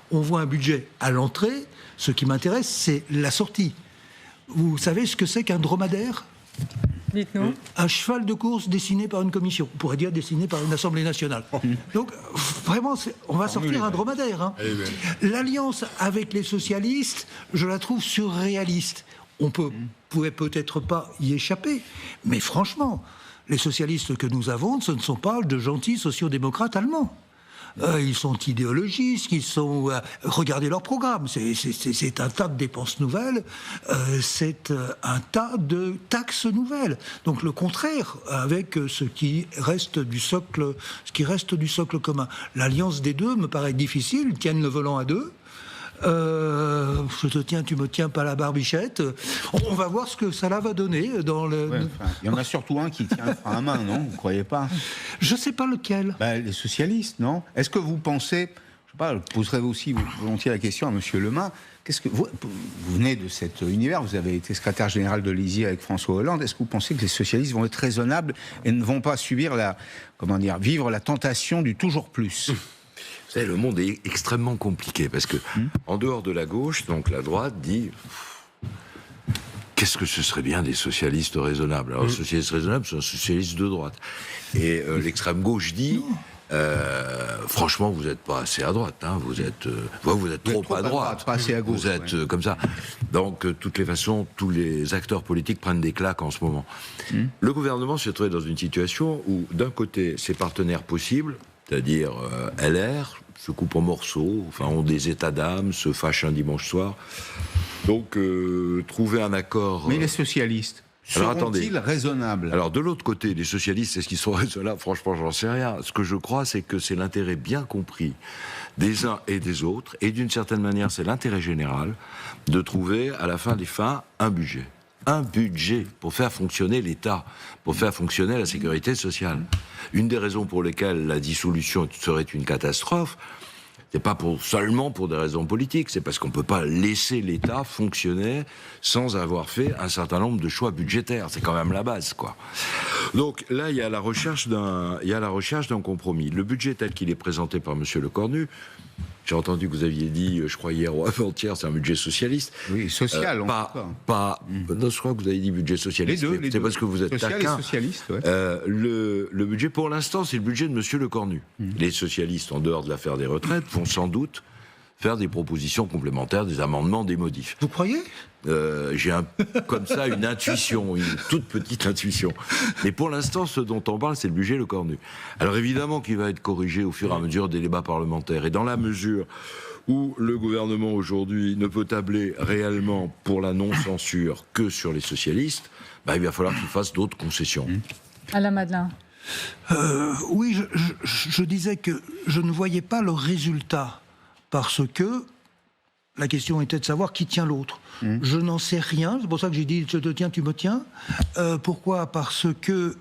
on voit un budget à l'entrée. Ce qui m'intéresse, c'est la sortie. Vous savez ce que c'est qu'un dromadaire ? Dites-nous. Un cheval de course dessiné par une commission. On pourrait dire dessiné par une Assemblée nationale. Donc, vraiment, on va sortir un dromadaire. Hein. L'alliance avec les socialistes, je la trouve surréaliste. On pouvait peut-être pas y échapper. Mais franchement, les socialistes que nous avons, ce ne sont pas de gentils sociodémocrates allemands. Ils sont idéologistes, regardez leur programme, c'est un tas de dépenses nouvelles, c'est un tas de taxes nouvelles. Donc le contraire avec ce qui reste du socle commun. L'alliance des deux me paraît difficile, ils tiennent le volant à deux. Je te tiens, tu me tiens pas la barbichette. On va voir ce que ça va donner dans le. Ouais, il y en a surtout un qui tient le frein à main, non ? Vous ne croyez pas ? Je sais pas lequel. Les socialistes, non ? Est-ce que vous pensez, je sais pas, je poserai aussi volontiers la question à Monsieur Lemain. Qu'est-ce que vous venez de cet univers, vous avez été secrétaire général de l'ISI avec François Hollande. Est-ce que vous pensez que les socialistes vont être raisonnables et ne vont pas vivre la tentation du toujours plus ? Vous savez, le monde est extrêmement compliqué parce que, en dehors de la gauche, donc la droite dit qu'est-ce que ce serait bien des socialistes raisonnables ? Alors, les socialistes raisonnables sont socialistes de droite. Et l'extrême gauche dit franchement, vous n'êtes pas assez à droite. Hein, vous êtes trop à droite. Pas assez à gauche. Vous êtes comme ça. Donc, de toutes les façons, tous les acteurs politiques prennent des claques en ce moment. Le gouvernement s'est trouvé dans une situation où, d'un côté, ses partenaires possibles, c'est-à-dire LR, se coupent en morceaux, ont des états d'âme, se fâchent un dimanche soir. Donc, trouver un accord... Mais les socialistes, seront-ils raisonnables ? Alors, de l'autre côté, les socialistes, est-ce qu'ils sont raisonnables ? Franchement, j'en sais rien. Ce que je crois, c'est que c'est l'intérêt bien compris des uns et des autres, et d'une certaine manière, c'est l'intérêt général de trouver, à la fin des fins, un budget. Un budget pour faire fonctionner l'État, pour faire fonctionner la sécurité sociale. Une des raisons pour lesquelles la dissolution serait une catastrophe, c'est pas seulement pour des raisons politiques, c'est parce qu'on ne peut pas laisser l'État fonctionner sans avoir fait un certain nombre de choix budgétaires. C'est quand même la base, quoi. Donc là, il y a la recherche d'un compromis. Le budget tel qu'il est présenté par M. Lecornu, j'ai entendu que vous aviez dit, je crois hier ou avant-hier, c'est un budget socialiste. Oui, social. Non, je crois que vous avez dit budget socialiste. Les deux. C'est parce que vous êtes social taquin. Et socialiste, ouais. Le budget, pour l'instant, c'est le budget de M. Lecornu. Les socialistes, en dehors de l'affaire des retraites, vont sans doute faire des propositions complémentaires, des amendements, des modifs. Vous croyez ? J'ai comme ça une intuition, une toute petite intuition. Mais pour l'instant, ce dont on parle, c'est le budget Lecornu. Alors évidemment qu'il va être corrigé au fur et à mesure des débats parlementaires. Et dans la mesure où le gouvernement aujourd'hui ne peut tabler réellement pour la non-censure que sur les socialistes, il va falloir qu'il fasse d'autres concessions. Alain Madelin. Oui, je disais que je ne voyais pas le résultat, parce que la question était de savoir qui tient l'autre. Je n'en sais rien, c'est pour ça que j'ai dit « je te tiens, tu me tiens ». Pourquoi ? Parce que,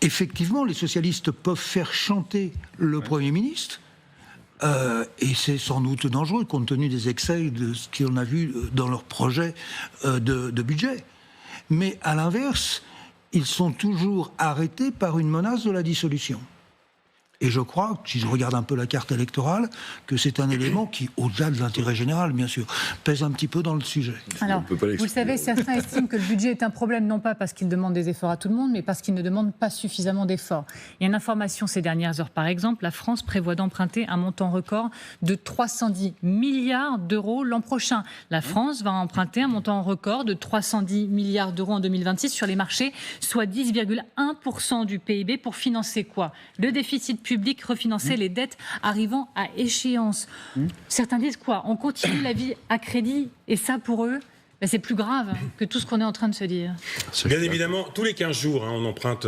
effectivement, les socialistes peuvent faire chanter le Premier ministre, et c'est sans doute dangereux, compte tenu des excès de ce qu'on a vu dans leur projet de budget. Mais à l'inverse, ils sont toujours arrêtés par une menace de la dissolution. Et je crois, si je regarde un peu la carte électorale, que c'est un élément qui, au-delà de l'intérêt général, bien sûr, pèse un petit peu dans le sujet. Alors, vous le savez, certains estiment que le budget est un problème, non pas parce qu'il demande des efforts à tout le monde, mais parce qu'il ne demande pas suffisamment d'efforts. Il y a une information ces dernières heures, par exemple, la France prévoit d'emprunter un montant record de 310 milliards d'euros l'an prochain. La France va emprunter un montant record de 310 milliards d'euros en 2026 sur les marchés, soit 10,1% du PIB pour financer quoi ? Le déficit public, refinancer les dettes arrivant à échéance. Certains disent quoi ? On continue la vie à crédit, et ça pour eux, c'est plus grave que tout ce qu'on est en train de se dire. Bien évidemment, tous les 15 jours, on emprunte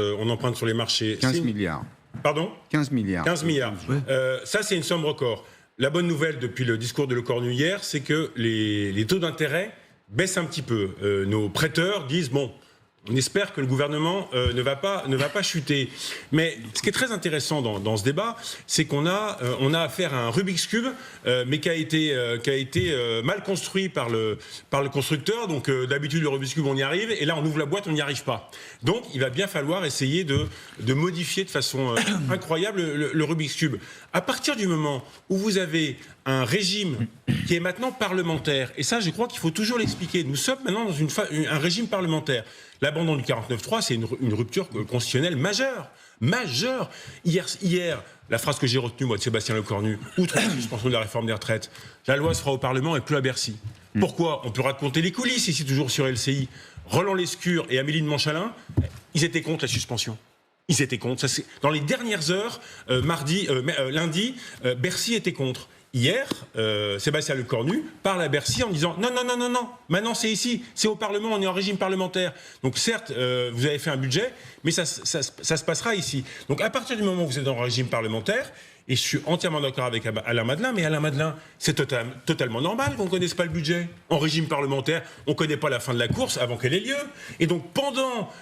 sur les marchés. 15 milliards. Pardon ? 15 milliards. 15 milliards. Ça, c'est une somme record. La bonne nouvelle depuis le discours de Lecornu hier, c'est que les taux d'intérêt baissent un petit peu. Nos prêteurs disent, bon, on espère que le gouvernement ne va pas chuter. Mais ce qui est très intéressant dans ce débat, c'est qu'on a affaire à un Rubik's Cube, mais qui a été mal construit par le constructeur. Donc d'habitude, le Rubik's Cube, on y arrive, et là, on ouvre la boîte, on n'y arrive pas. Donc il va bien falloir essayer de modifier de façon incroyable le Rubik's Cube. À partir du moment où vous avez un régime qui est maintenant parlementaire, et ça, je crois qu'il faut toujours l'expliquer, nous sommes maintenant dans un régime parlementaire. L'abandon du 49.3, c'est une rupture constitutionnelle majeure. Hier, la phrase que j'ai retenue, moi, de Sébastien Lecornu, outre la suspension de la réforme des retraites, la loi se fera au Parlement et plus à Bercy. Pourquoi ? On peut raconter les coulisses ici, toujours sur LCI. Roland Lescure et Amélie de Montchalin, ils étaient contre la suspension. Ils étaient contre. Ça, dans les dernières heures, lundi, Bercy était contre. Hier, Sébastien Lecornu parle à Bercy en disant non, maintenant c'est ici, c'est au Parlement, on est en régime parlementaire. Donc certes, vous avez fait un budget, mais ça se passera ici. Donc à partir du moment où vous êtes en régime parlementaire, et je suis entièrement d'accord avec Alain Madelin, mais Alain Madelin, c'est totalement normal qu'on ne connaisse pas le budget. En régime parlementaire, on ne connaît pas la fin de la course avant qu'elle ait lieu. Et donc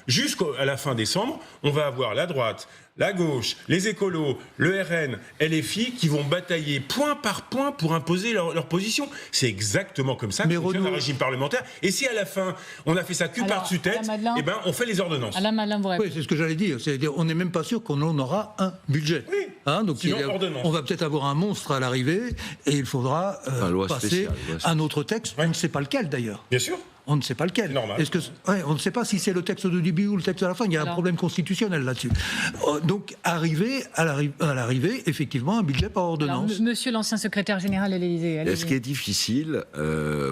jusqu'à la fin décembre, on va avoir la droite, la gauche, les écolos, le RN, LFI, qui vont batailler point par point pour imposer leur position. C'est exactement comme ça que fonctionne un régime parlementaire. Et si à la fin, on a fait ça par-dessus tête, on fait les ordonnances. Alain Madelin, oui, c'est ce que j'allais dire. C'est-à-dire, on n'est même pas sûr qu'on en aura un budget. Oui. Donc on va peut-être avoir un monstre à l'arrivée, et il faudra passer un autre texte. On ne sait pas lequel, d'ailleurs. Bien sûr. On ne sait pas lequel. Normal. On ne sait pas si c'est le texte de début ou le texte de la fin. Il y a un problème constitutionnel là-dessus. Donc, à l'arrivée, effectivement, un budget par ordonnance. Alors, monsieur l'ancien secrétaire général à l'Élysée. Ce qui est difficile,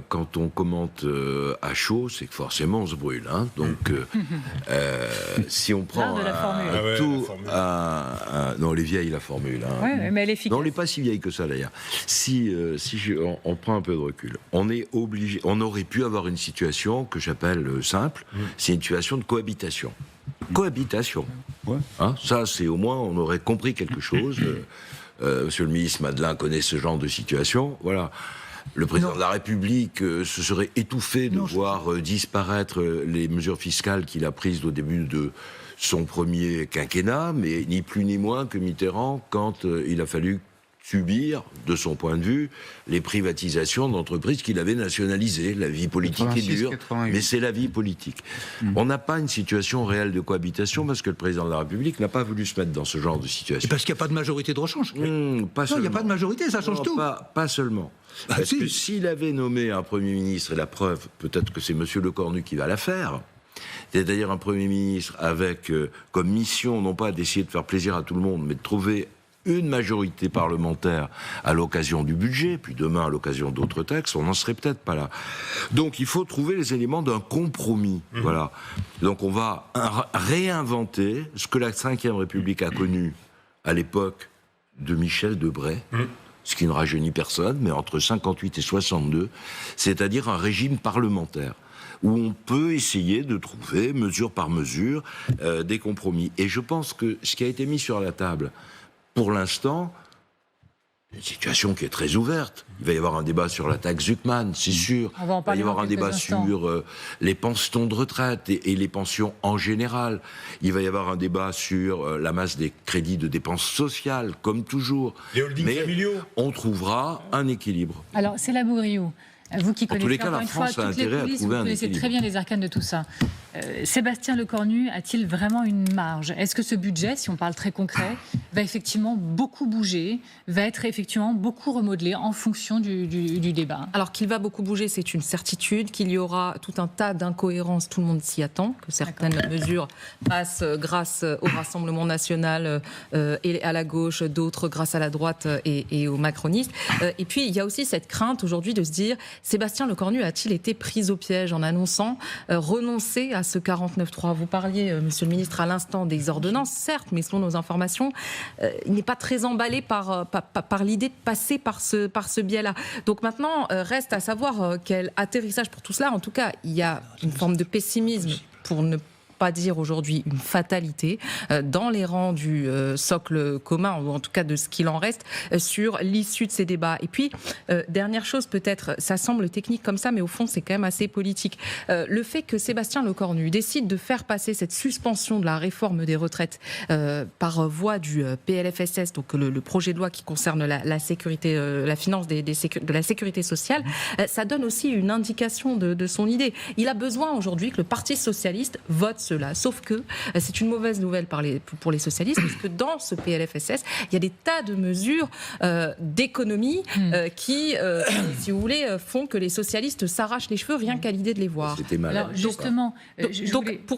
quand on commente à chaud, c'est que forcément on se brûle. Donc, si on prend non, les vieilles, la formule. Mais elle est efficace. Non, elle n'est pas si vieille que ça, d'ailleurs. On prend un peu de recul, on est obligé, on aurait pu avoir une situation que j'appelle simple, c'est une situation de cohabitation. Cohabitation. Ça, c'est au moins, on aurait compris quelque chose. Monsieur le ministre Madelin connaît ce genre de situation. Voilà. Le président de la République se serait étouffé de voir disparaître les mesures fiscales qu'il a prises au début de son premier quinquennat, mais ni plus ni moins que Mitterrand quand il a fallu subir, de son point de vue, les privatisations d'entreprises qu'il avait nationalisées. La vie politique est dure, mais c'est la vie politique. On n'a pas une situation réelle de cohabitation parce que le président de la République n'a pas voulu se mettre dans ce genre de situation. Et parce qu'il n'y a pas de majorité de rechange. Non, il n'y a pas de majorité, ça change tout. Pas seulement. Parce que s'il avait nommé un Premier ministre, et la preuve, peut-être que c'est M. Lecornu qui va la faire, c'est-à-dire un Premier ministre avec comme mission, non pas d'essayer de faire plaisir à tout le monde, mais de trouver une majorité parlementaire à l'occasion du budget, puis demain à l'occasion d'autres textes, on n'en serait peut-être pas là. Donc il faut trouver les éléments d'un compromis. Voilà. Donc on va réinventer ce que la Ve République a connu à l'époque de Michel Debré, ce qui ne rajeunit personne, mais entre 58 et 62, c'est-à-dire un régime parlementaire, où on peut essayer de trouver, mesure par mesure, des compromis. Et je pense que ce qui a été mis sur la table, pour l'instant, une situation qui est très ouverte. Il va y avoir un débat sur la taxe Zuckman, c'est sûr. On va en parler. Il va y avoir un débat sur les pensions de retraite et les pensions en général. Il va y avoir un débat sur la masse des crédits de dépenses sociales, comme toujours. Les holdings familiaux. On trouvera un équilibre. Alors, c'est la Bourriou. Vous qui connaissez tous les cas, encore la une fois France a toutes les intérêt à coulisses, trouver vous un connaissez équilibre. très bien les arcanes de tout ça. Sébastien Lecornu a-t-il vraiment une marge? Est-ce que ce budget, si on parle très concret, va effectivement beaucoup bouger, va être effectivement beaucoup remodelé en fonction du débat? Alors qu'il va beaucoup bouger, c'est une certitude. Qu'il y aura tout un tas d'incohérences, tout le monde s'y attend. Que certaines mesures passent grâce au Rassemblement national et à la gauche, d'autres grâce à la droite et aux macronistes. Et puis il y a aussi cette crainte aujourd'hui de se dire, Sébastien Lecornu a-t-il été pris au piège en annonçant renoncer à ce 49.3? Vous parliez, monsieur le ministre, à l'instant des ordonnances, certes, mais selon nos informations, il n'est pas très emballé par l'idée de passer par ce biais-là. Donc maintenant, reste à savoir quel atterrissage pour tout cela. En tout cas, il y a une forme de pessimisme, pour ne pas dire aujourd'hui une fatalité, dans les rangs du socle commun, ou en tout cas de ce qu'il en reste, sur l'issue de ces débats. Et puis, dernière chose peut-être, ça semble technique comme ça, mais au fond c'est quand même assez politique. Le fait que Sébastien Lecornu décide de faire passer cette suspension de la réforme des retraites par voie du PLFSS, donc le projet de loi qui concerne la sécurité, la finance de la sécurité sociale, ça donne aussi une indication de son idée. Il a besoin aujourd'hui que le Parti socialiste vote cela. Sauf que c'est une mauvaise nouvelle pour les socialistes, parce que dans ce PLFSS, il y a des tas de mesures d'économie qui, si vous voulez, font que les socialistes s'arrachent les cheveux rien qu'à l'idée de les voir. C'était mal. Alors justement,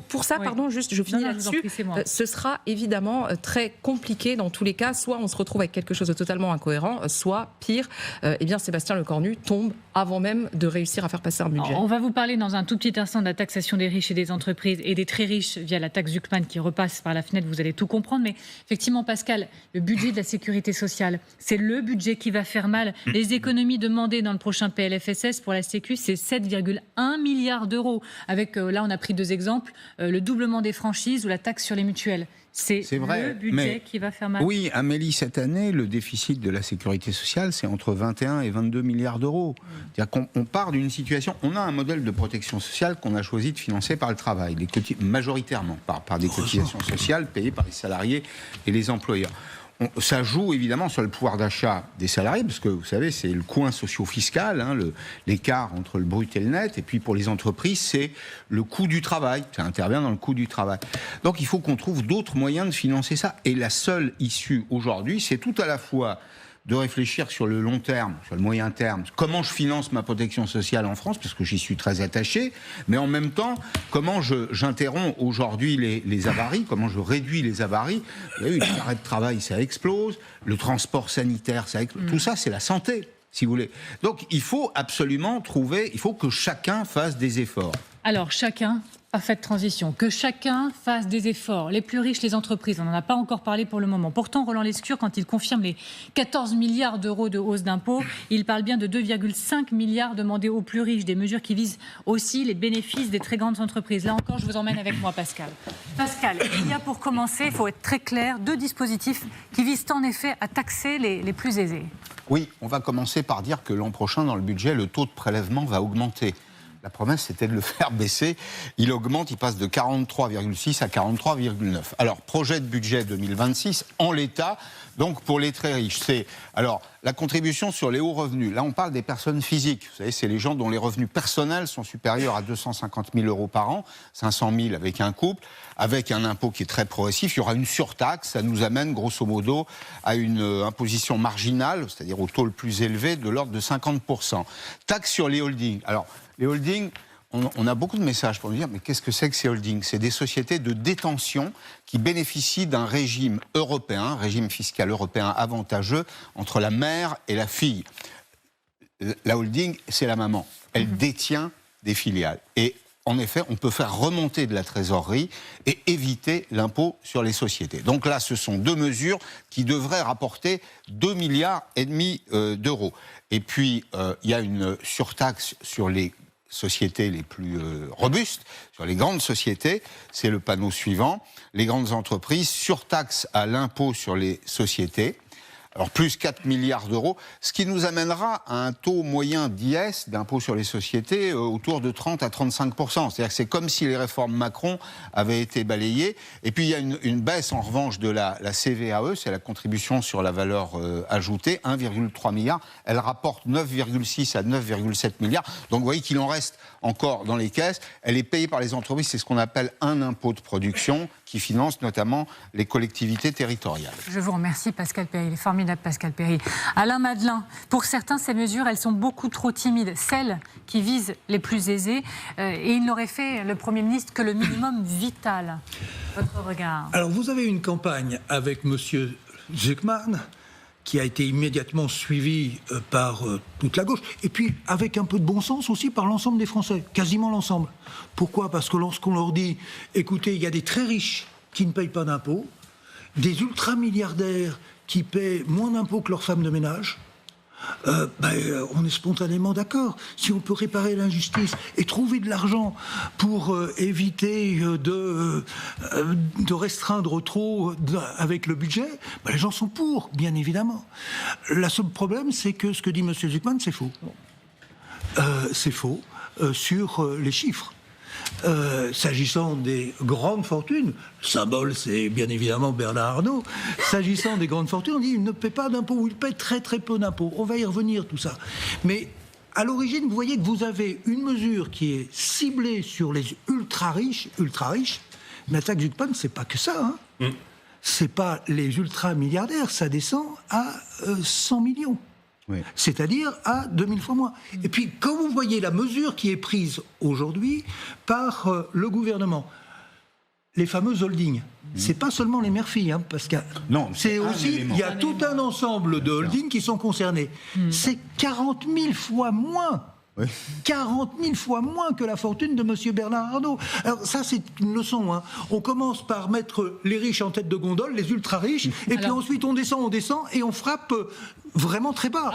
pour ça, pardon, juste je finis là-dessus, ce sera évidemment très compliqué dans tous les cas. Soit on se retrouve avec quelque chose de totalement incohérent, soit pire, eh bien Sébastien Lecornu tombe avant même de réussir à faire passer un budget. Alors, on va vous parler dans un tout petit instant de la taxation des riches et des entreprises et des très riches via la taxe Zuckman qui repasse par la fenêtre, vous allez tout comprendre. Mais effectivement, Pascal, le budget de la sécurité sociale, c'est le budget qui va faire mal. Les économies demandées dans le prochain PLFSS pour la Sécu, c'est 7,1 milliards d'euros. Avec, là, on a pris deux exemples, le doublement des franchises ou la taxe sur les mutuelles. C'est vrai, le budget qui va faire mal. Oui, Amélie, cette année, le déficit de la sécurité sociale, c'est entre 21 et 22 milliards d'euros. C'est-à-dire qu'on part d'une situation... On a un modèle de protection sociale qu'on a choisi de financer par le travail, majoritairement par des cotisations sociales payées par les salariés et les employeurs. Ça joue évidemment sur le pouvoir d'achat des salariés, parce que vous savez, c'est le coin socio-fiscal, hein, l'écart entre le brut et le net. Et puis pour les entreprises, c'est le coût du travail. Ça intervient dans le coût du travail. Donc il faut qu'on trouve d'autres moyens de financer ça. Et la seule issue aujourd'hui, c'est tout à la fois de réfléchir sur le long terme, sur le moyen terme, comment je finance ma protection sociale en France, parce que j'y suis très attaché, mais en même temps, comment j'interromps aujourd'hui les avaries, comment je réduis les avaries. Vous avez vu, les arrêts de travail, ça explose, le transport sanitaire, ça explose. Tout ça, c'est la santé, si vous voulez. Donc, il faut absolument il faut que chacun fasse des efforts. Alors, chacun... Parfaite transition. Que chacun fasse des efforts. Les plus riches, les entreprises, on n'en a pas encore parlé pour le moment. Pourtant, Roland Lescure, quand il confirme les 14 milliards d'euros de hausse d'impôts, il parle bien de 2,5 milliards demandés aux plus riches, des mesures qui visent aussi les bénéfices des très grandes entreprises. Là encore, je vous emmène avec moi, Pascal. Pascal, il y a pour commencer, il faut être très clair, deux dispositifs qui visent en effet à taxer les plus aisés. Oui, on va commencer par dire que l'an prochain, dans le budget, le taux de prélèvement va augmenter. La promesse, c'était de le faire baisser. Il augmente, il passe de 43,6 à 43,9. Alors, projet de budget 2026, en l'état, donc pour les très riches, c'est... Alors, la contribution sur les hauts revenus, là, on parle des personnes physiques. Vous savez, c'est les gens dont les revenus personnels sont supérieurs à 250 000 euros par an, 500 000 avec un couple, avec un impôt qui est très progressif. Il y aura une surtaxe, ça nous amène, grosso modo, à une imposition marginale, c'est-à-dire au taux le plus élevé, de l'ordre de 50%. Taxe sur les holdings. Alors, les holdings, on a beaucoup de messages pour nous dire, mais qu'est-ce que c'est que ces holdings? C'est des sociétés de détention qui bénéficient d'un régime européen, régime fiscal européen avantageux entre la mère et la fille. La holding, c'est la maman. Elle détient des filiales. Et en effet, on peut faire remonter de la trésorerie et éviter l'impôt sur les sociétés. Donc là, ce sont 2 mesures qui devraient rapporter 2,5 milliards d'euros. Et puis, il y a une surtaxe sur les sociétés les plus robustes, sur les grandes sociétés, c'est le panneau suivant. Les grandes entreprises surtaxent à l'impôt sur les sociétés, alors plus 4 milliards d'euros, ce qui nous amènera à un taux moyen d'IS, d'impôt sur les sociétés, autour de 30 à 35%. C'est-à-dire que c'est comme si les réformes Macron avaient été balayées. Et puis il y a une baisse en revanche de la CVAE, c'est la contribution sur la valeur ajoutée, 1,3 milliard. Elle rapporte 9,6 à 9,7 milliards. Donc vous voyez qu'il en reste encore dans les caisses. Elle est payée par les entreprises, c'est ce qu'on appelle un impôt de production qui finance notamment les collectivités territoriales. Je vous remercie Pascal Perry, il est formidable Pascal Perry. Alain Madelin, pour certains ces mesures, elles sont beaucoup trop timides, celles qui visent les plus aisés, et il n'aurait fait, le Premier ministre, que le minimum vital. Votre regard? Alors vous avez une campagne avec M. Zucman, qui a été immédiatement suivi par toute la gauche, et puis avec un peu de bon sens aussi par l'ensemble des Français, quasiment l'ensemble. Pourquoi ? Parce que lorsqu'on leur dit, écoutez, il y a des très riches qui ne payent pas d'impôts, des ultra-milliardaires qui paient moins d'impôts que leurs femmes de ménage, on est spontanément d'accord. Si on peut réparer l'injustice et trouver de l'argent pour éviter de restreindre trop avec le budget, les gens sont pour, bien évidemment. Le seul problème, c'est que ce que dit M. Zucman, c'est faux. C'est faux sur les chiffres. S'agissant des grandes fortunes, le symbole c'est bien évidemment Bernard Arnault, s'agissant des grandes fortunes, on dit qu'il ne paie pas d'impôts, ou il paie très très peu d'impôts. On va y revenir tout ça. Mais à l'origine, vous voyez que vous avez une mesure qui est ciblée sur les ultra riches, mais la taxe Zucman, c'est pas que ça. C'est pas les ultra milliardaires, ça descend à 100 millions. Oui. C'est-à-dire à 2000 fois moins. Et puis, quand vous voyez la mesure qui est prise aujourd'hui par le gouvernement, les fameuses holdings, c'est pas seulement les mères-filles, Pascal. Non, c'est aussi, il y a tout un ensemble de holdings qui sont concernés. C'est 40 000 fois moins. Oui. 40 000 fois moins que la fortune de M. Bernard Arnault. Alors ça, c'est une leçon. On commence par mettre les riches en tête de gondole, les ultra-riches, et puis ensuite on descend, et on frappe vraiment très bas.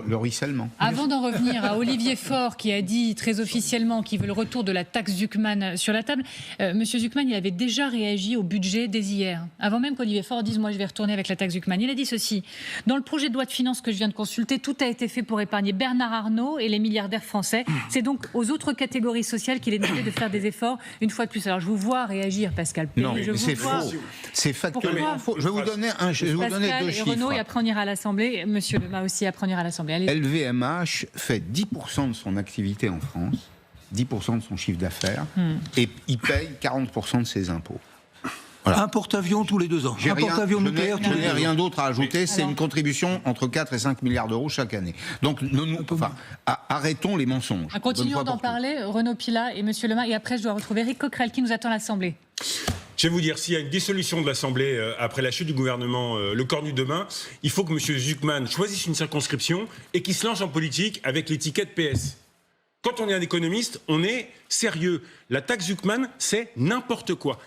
Le ruissellement. Avant d'en revenir à Olivier Faure, qui a dit très officiellement qu'il veut le retour de la taxe Zucman sur la table, M. Zucman, il avait déjà réagi au budget dès hier. Avant même qu'Olivier Faure dise « moi je vais retourner avec la taxe Zucman ». Il a dit ceci: dans le projet de loi de finances que je viens de consulter, tout a été fait pour épargner Bernard Arnault et les milliardaires français. C'est donc aux autres catégories sociales qu'il est demandé de faire des efforts une fois de plus. Alors je vous vois réagir, Pascal Perry. Non, mais c'est faux. C'est factuellement faux. Je vais vous donner deux chiffres. Renaud, et après on ira à l'Assemblée. Monsieur Lema aussi, après on ira à l'Assemblée. Allez. LVMH fait 10% de son activité en France, 10% de son chiffre d'affaires, et il paye 40% de ses impôts. Voilà. Un porte-avions tous les 2 ans. Un porte-avions nucléaire tous les 2 ans. Je n'ai rien d'autre à ajouter. C'est une contribution entre 4 et 5 milliards d'euros chaque année. Donc, arrêtons les mensonges. Continuons d'en parler. Renaud Pilat et Monsieur Lema. Et après, je dois retrouver Éric Coquerel qui nous attend à l'Assemblée. Je vais vous dire, s'il y a une dissolution de l'Assemblée après la chute du gouvernement Le Cornu demain, il faut que M. Zucman choisisse une circonscription et qu'il se lance en politique avec l'étiquette PS. Quand on est un économiste, on est sérieux. La taxe Zucman, c'est n'importe quoi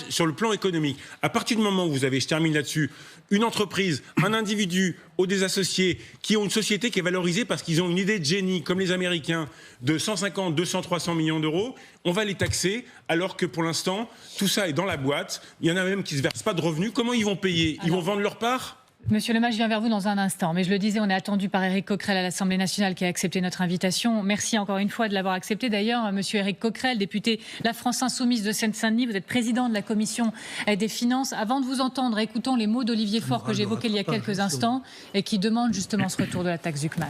sur le plan économique. À partir du moment où vous avez, je termine là-dessus, une entreprise, un individu ou des associés qui ont une société qui est valorisée parce qu'ils ont une idée de génie, comme les Américains, de 150, 200, 300 millions d'euros, on va les taxer, alors que pour l'instant, tout ça est dans la boîte. Il y en a même qui ne se versent pas de revenus. Comment ils vont payer ? Ils vont vendre leur part ? Monsieur Lema, je viens vers vous dans un instant, mais je le disais, on est attendu par Éric Coquerel à l'Assemblée nationale qui a accepté notre invitation. Merci encore une fois de l'avoir accepté. D'ailleurs, monsieur Éric Coquerel, député La France Insoumise de Seine-Saint-Denis, vous êtes président de la Commission des Finances. Avant de vous entendre, écoutons les mots d'Olivier Faure que j'évoquais il y a quelques instants et qui demande justement ce retour de la taxe Zucman.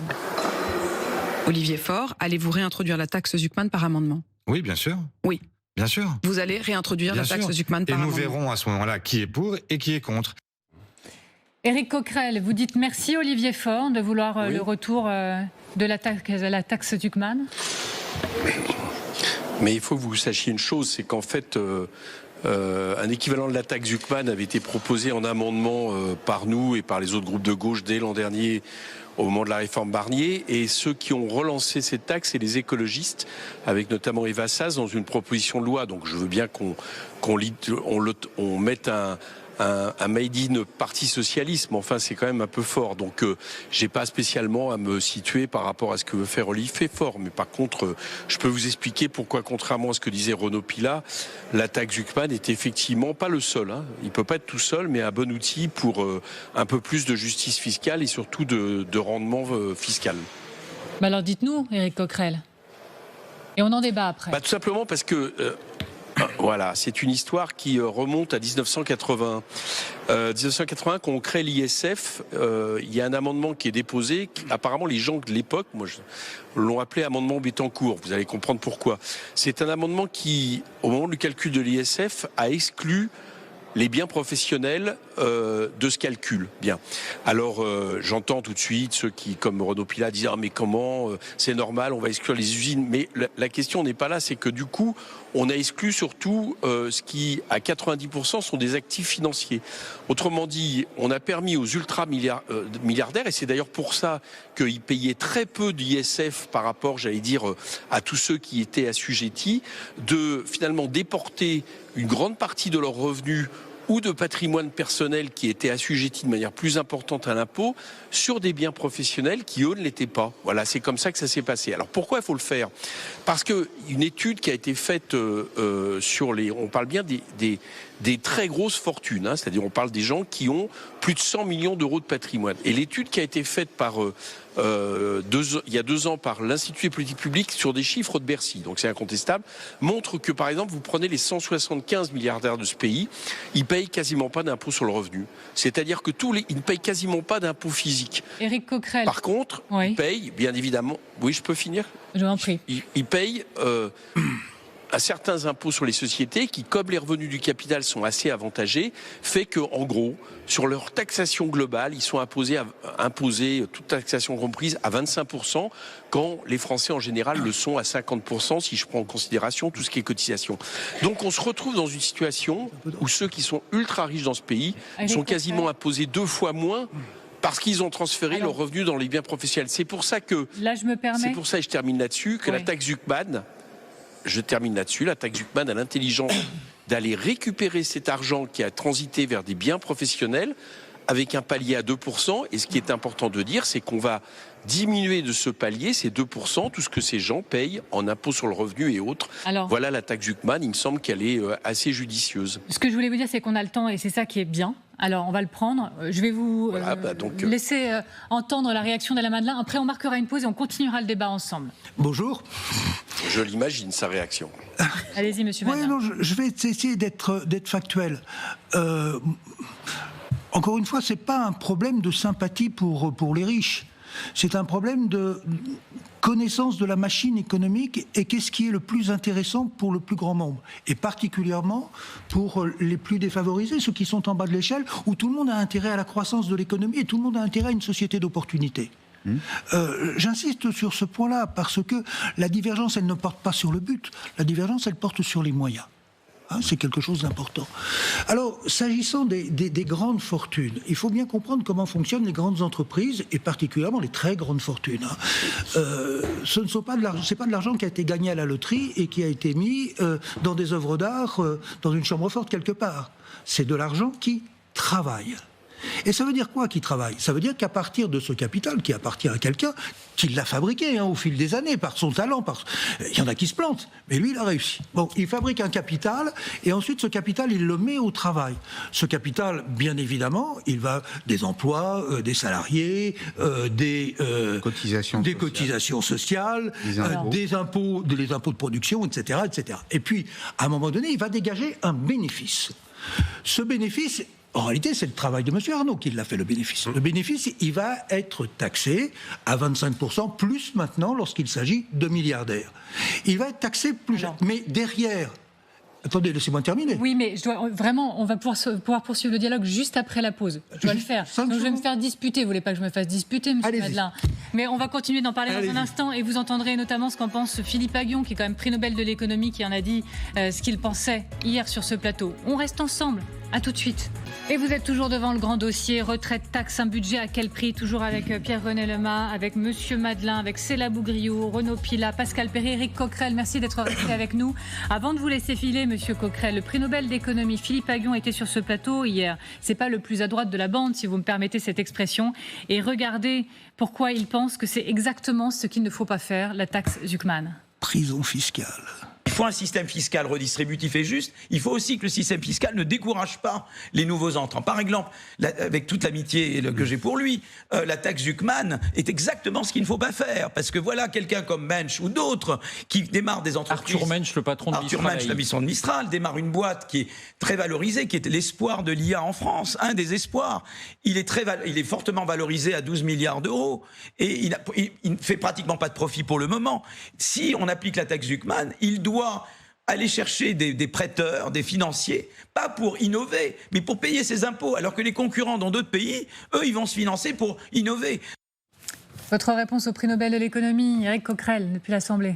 Olivier Faure, allez-vous réintroduire la taxe Zucman par amendement ? Oui, bien sûr. Oui. Bien sûr. Vous allez réintroduire la taxe Zucman par amendement. Et nous verrons à ce moment-là qui est pour et qui est contre. Éric Coquerel, vous dites merci Olivier Faure de vouloir le retour de la taxe Zucman. Mais il faut que vous sachiez une chose, c'est qu'en fait, un équivalent de la taxe Zucman avait été proposé en amendement par nous et par les autres groupes de gauche dès l'an dernier au moment de la réforme Barnier. Et ceux qui ont relancé cette taxe, c'est les écologistes, avec notamment Eva Sas dans une proposition de loi. Donc je veux bien qu'on mette un made in parti socialiste, mais enfin c'est quand même un peu fort. Donc j'ai pas spécialement à me situer par rapport à ce que veut faire Olivier Faure. Mais par contre, je peux vous expliquer pourquoi, contrairement à ce que disait Renaud Pilat, la taxe Zucman est effectivement pas le seul. Il peut pas être tout seul, mais un bon outil pour un peu plus de justice fiscale et surtout de rendement fiscal. Bah alors dites-nous, Éric Coquerel. Et on en débat après. Tout simplement parce que voilà, c'est une histoire qui remonte à 1980. 1980, quand on crée l'ISF, il y a un amendement qui est déposé. Apparemment, les gens de l'époque, l'ont appelé amendement Bettencourt. Vous allez comprendre pourquoi. C'est un amendement qui, au moment du calcul de l'ISF, a exclu les biens professionnels de ce calcul. Bien. Alors, j'entends tout de suite ceux qui, comme Renaud Pilat, disent mais comment, c'est normal, on va exclure les usines. Mais la question n'est pas là, c'est que du coup, on a exclu surtout ce qui, à 90%, sont des actifs financiers. Autrement dit, on a permis aux ultra-milliardaires, et c'est d'ailleurs pour ça qu'ils payaient très peu d'ISF par rapport, j'allais dire, à tous ceux qui étaient assujettis, de finalement déporter une grande partie de leurs revenus ou de patrimoine personnel qui était assujetti de manière plus importante à l'impôt sur des biens professionnels qui, eux, ne l'étaient pas. Voilà, c'est comme ça que ça s'est passé. Alors pourquoi il faut le faire ? Parce qu'une étude qui a été faite sur les... On parle bien des très grosses fortunes, c'est-à-dire on parle des gens qui ont plus de 100 millions d'euros de patrimoine. Et l'étude qui a été faite il y a 2 ans par l'Institut des politiques publiques sur des chiffres de Bercy, donc c'est incontestable, montre que par exemple vous prenez les 175 milliardaires de ce pays, ils payent quasiment pas d'impôt sur le revenu. C'est-à-dire que ils ne payent quasiment pas d'impôt physique. Éric Coquerel. Par contre, ils payent, bien évidemment... Oui, je peux finir ? Je vous en prie. Ils payent... à certains impôts sur les sociétés qui, comme les revenus du capital sont assez avantagés, fait que, en gros, sur leur taxation globale, ils sont imposés, toute taxation comprise, à 25%, quand les Français en général le sont à 50%, si je prends en considération tout ce qui est cotisation. Donc on se retrouve dans une situation où ceux qui sont ultra riches dans ce pays sont quasiment imposés 2 fois moins parce qu'ils ont transféré leurs revenus dans les biens professionnels. C'est pour ça que... Là, je me permets... C'est pour ça, et je termine là-dessus, que la taxe Zucman... Je termine là-dessus. La taxe Zucman a l'intelligence d'aller récupérer cet argent qui a transité vers des biens professionnels avec un palier à 2%. Et ce qui est important de dire, c'est qu'on va diminuer de ce palier, ces 2%, tout ce que ces gens payent en impôts sur le revenu et autres. Alors, voilà la taxe Zucman. Il me semble qu'elle est assez judicieuse. Ce que je voulais vous dire, c'est qu'on a le temps et c'est ça qui est bien. Alors, on va le prendre. Je vais vous laisser entendre la réaction d'Alain Madelin. Après, on marquera une pause et on continuera le débat ensemble. Bonjour. Je l'imagine, sa réaction. Allez-y, monsieur Madelin. Oui, non, je vais essayer d'être factuel. Encore une fois, ce n'est pas un problème de sympathie pour les riches. C'est un problème de connaissance de la machine économique et qu'est-ce qui est le plus intéressant pour le plus grand nombre. Et particulièrement pour les plus défavorisés, ceux qui sont en bas de l'échelle, où tout le monde a intérêt à la croissance de l'économie et tout le monde a intérêt à une société d'opportunité. J'insiste sur ce point-là parce que la divergence, elle ne porte pas sur le but. La divergence, elle porte sur les moyens. C'est quelque chose d'important. Alors, s'agissant des grandes fortunes, il faut bien comprendre comment fonctionnent les grandes entreprises, et particulièrement les très grandes fortunes. Ce ne sont pas c'est pas de l'argent qui a été gagné à la loterie et qui a été mis dans des œuvres d'art, dans une chambre forte quelque part. C'est de l'argent qui travaille. Et ça veut dire quoi qui travaille ? Ça veut dire qu'à partir de ce capital qui appartient à quelqu'un, qui l'a fabriqué au fil des années, par son talent, il y en a qui se plantent, mais lui il a réussi. Bon, il fabrique un capital, et ensuite ce capital il le met au travail. Ce capital, bien évidemment, il va des emplois, des salariés, des cotisations sociales, des impôts de production, etc., etc. Et puis, à un moment donné, il va dégager un bénéfice. Ce bénéfice, en réalité, c'est le travail de M. Arnault qui l'a fait, le bénéfice. Le bénéfice, il va être taxé à 25%, plus maintenant lorsqu'il s'agit de milliardaires. Il va être taxé plus... Mais derrière... Attendez, laissez-moi terminer. Oui, mais on va pouvoir poursuivre le dialogue juste après la pause. Je dois le faire. Donc je vais me faire disputer. Vous voulez pas que je me fasse disputer, M. Madelin ? Mais on va continuer d'en parler dans un instant et vous entendrez notamment ce qu'en pense Philippe Aghion, qui est quand même prix Nobel de l'économie, qui en a dit ce qu'il pensait hier sur ce plateau. On reste ensemble. À tout de suite. Et vous êtes toujours devant le grand dossier retraite, taxe, un budget à quel prix? Toujours avec Pierre-René Lemay, avec Monsieur Madeleine, avec Céla Bougriou, Renaud Pila, Pascal Perry, Éric Coquerel. Merci d'être resté avec nous. Avant de vous laisser filer, Monsieur Coquerel, le prix Nobel d'économie Philippe Aghion était sur ce plateau hier. C'est pas le plus à droite de la bande, si vous me permettez cette expression. Et regardez pourquoi il pense que c'est exactement ce qu'il ne faut pas faire, la taxe Zuckman. Prison fiscale. Il faut un système fiscal redistributif et juste. Il faut aussi que le système fiscal ne décourage pas les nouveaux entrants. Par exemple, avec toute l'amitié que j'ai pour lui, la taxe Zuckman est exactement ce qu'il ne faut pas faire. Parce que voilà quelqu'un comme Mensch ou d'autres qui démarrent des entreprises. Arthur Mensch, le patron de Mistral. Arthur Mensch, la mission de Mistral, démarre une boîte qui est très valorisée, qui est l'espoir de l'IA en France, un des espoirs. Il est fortement valorisé à 12 milliards d'euros et il ne fait pratiquement pas de profit pour le moment. Si on applique la taxe Zuckman, il doit aller chercher des prêteurs, des financiers, pas pour innover, mais pour payer ses impôts, alors que les concurrents dans d'autres pays, eux, ils vont se financer pour innover. Votre réponse au prix Nobel de l'économie, Éric Coquerel, depuis l'Assemblée.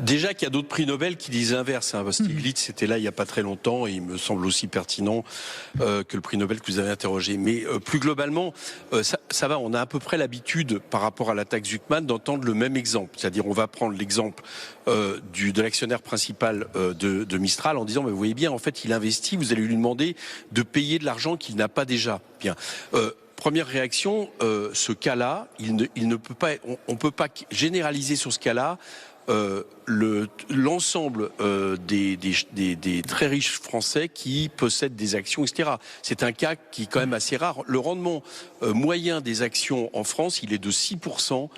Déjà qu'il y a d'autres prix Nobel qui disent l'inverse. Stiglitz était là il n'y a pas très longtemps et il me semble aussi pertinent que le prix Nobel que vous avez interrogé. Mais plus globalement, ça va, on a à peu près l'habitude par rapport à la taxe Zuckman d'entendre le même exemple. C'est-à-dire on va prendre l'exemple de l'actionnaire principal de Mistral en disant mais vous voyez bien, en fait il investit, vous allez lui demander de payer de l'argent qu'il n'a pas déjà. Bien. Première réaction, ce cas-là, il ne peut pas, on peut pas généraliser sur ce cas-là. L'ensemble des très riches Français qui possèdent des actions, etc. C'est un cas qui est quand même assez rare. Le rendement moyen des actions en France, il est de 6%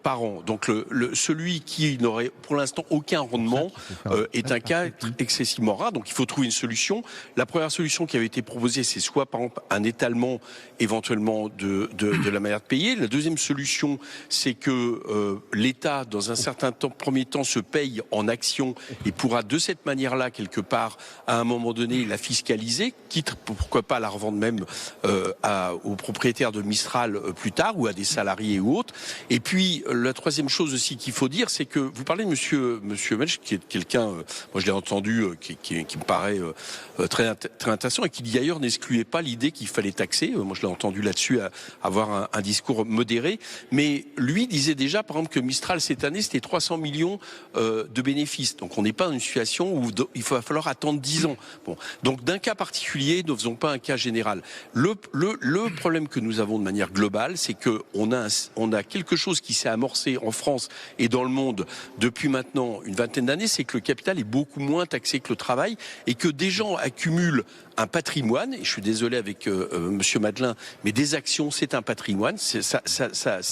par an. Donc celui qui n'aurait pour l'instant aucun rendement est un cas excessivement rare. Donc il faut trouver une solution. La première solution qui avait été proposée, c'est soit par exemple un étalement éventuellement de la manière de payer. La deuxième solution, c'est que l'État, dans un certain premier temps, se paye en actions et pourra de cette manière-là, quelque part, à un moment donné, la fiscaliser, quitte, pourquoi pas, la revendre même aux propriétaires de Mistral plus tard, ou à des salariés ou autres. Et puis, la troisième chose aussi qu'il faut dire, c'est que vous parlez de monsieur Mensch, qui est quelqu'un, moi je l'ai entendu, qui me paraît très intéressant, et qui d'ailleurs n'excluait pas l'idée qu'il fallait taxer. Moi je l'ai entendu là-dessus avoir un discours modéré. Mais lui disait déjà, par exemple, que Mistral, cette année, c'était 300 millions de bénéfices. Donc on n'est pas dans une situation où il va falloir attendre 10 ans. Bon. Donc d'un cas particulier, ne faisons pas un cas général. Le problème que nous avons de manière globale, c'est qu'on a quelque chose qui s'est amorcé en France et dans le monde depuis maintenant une vingtaine d'années, c'est que le capital est beaucoup moins taxé que le travail et que des gens accumulent un patrimoine, et je suis désolé avec Monsieur Madeleine, mais des actions, c'est un patrimoine, ça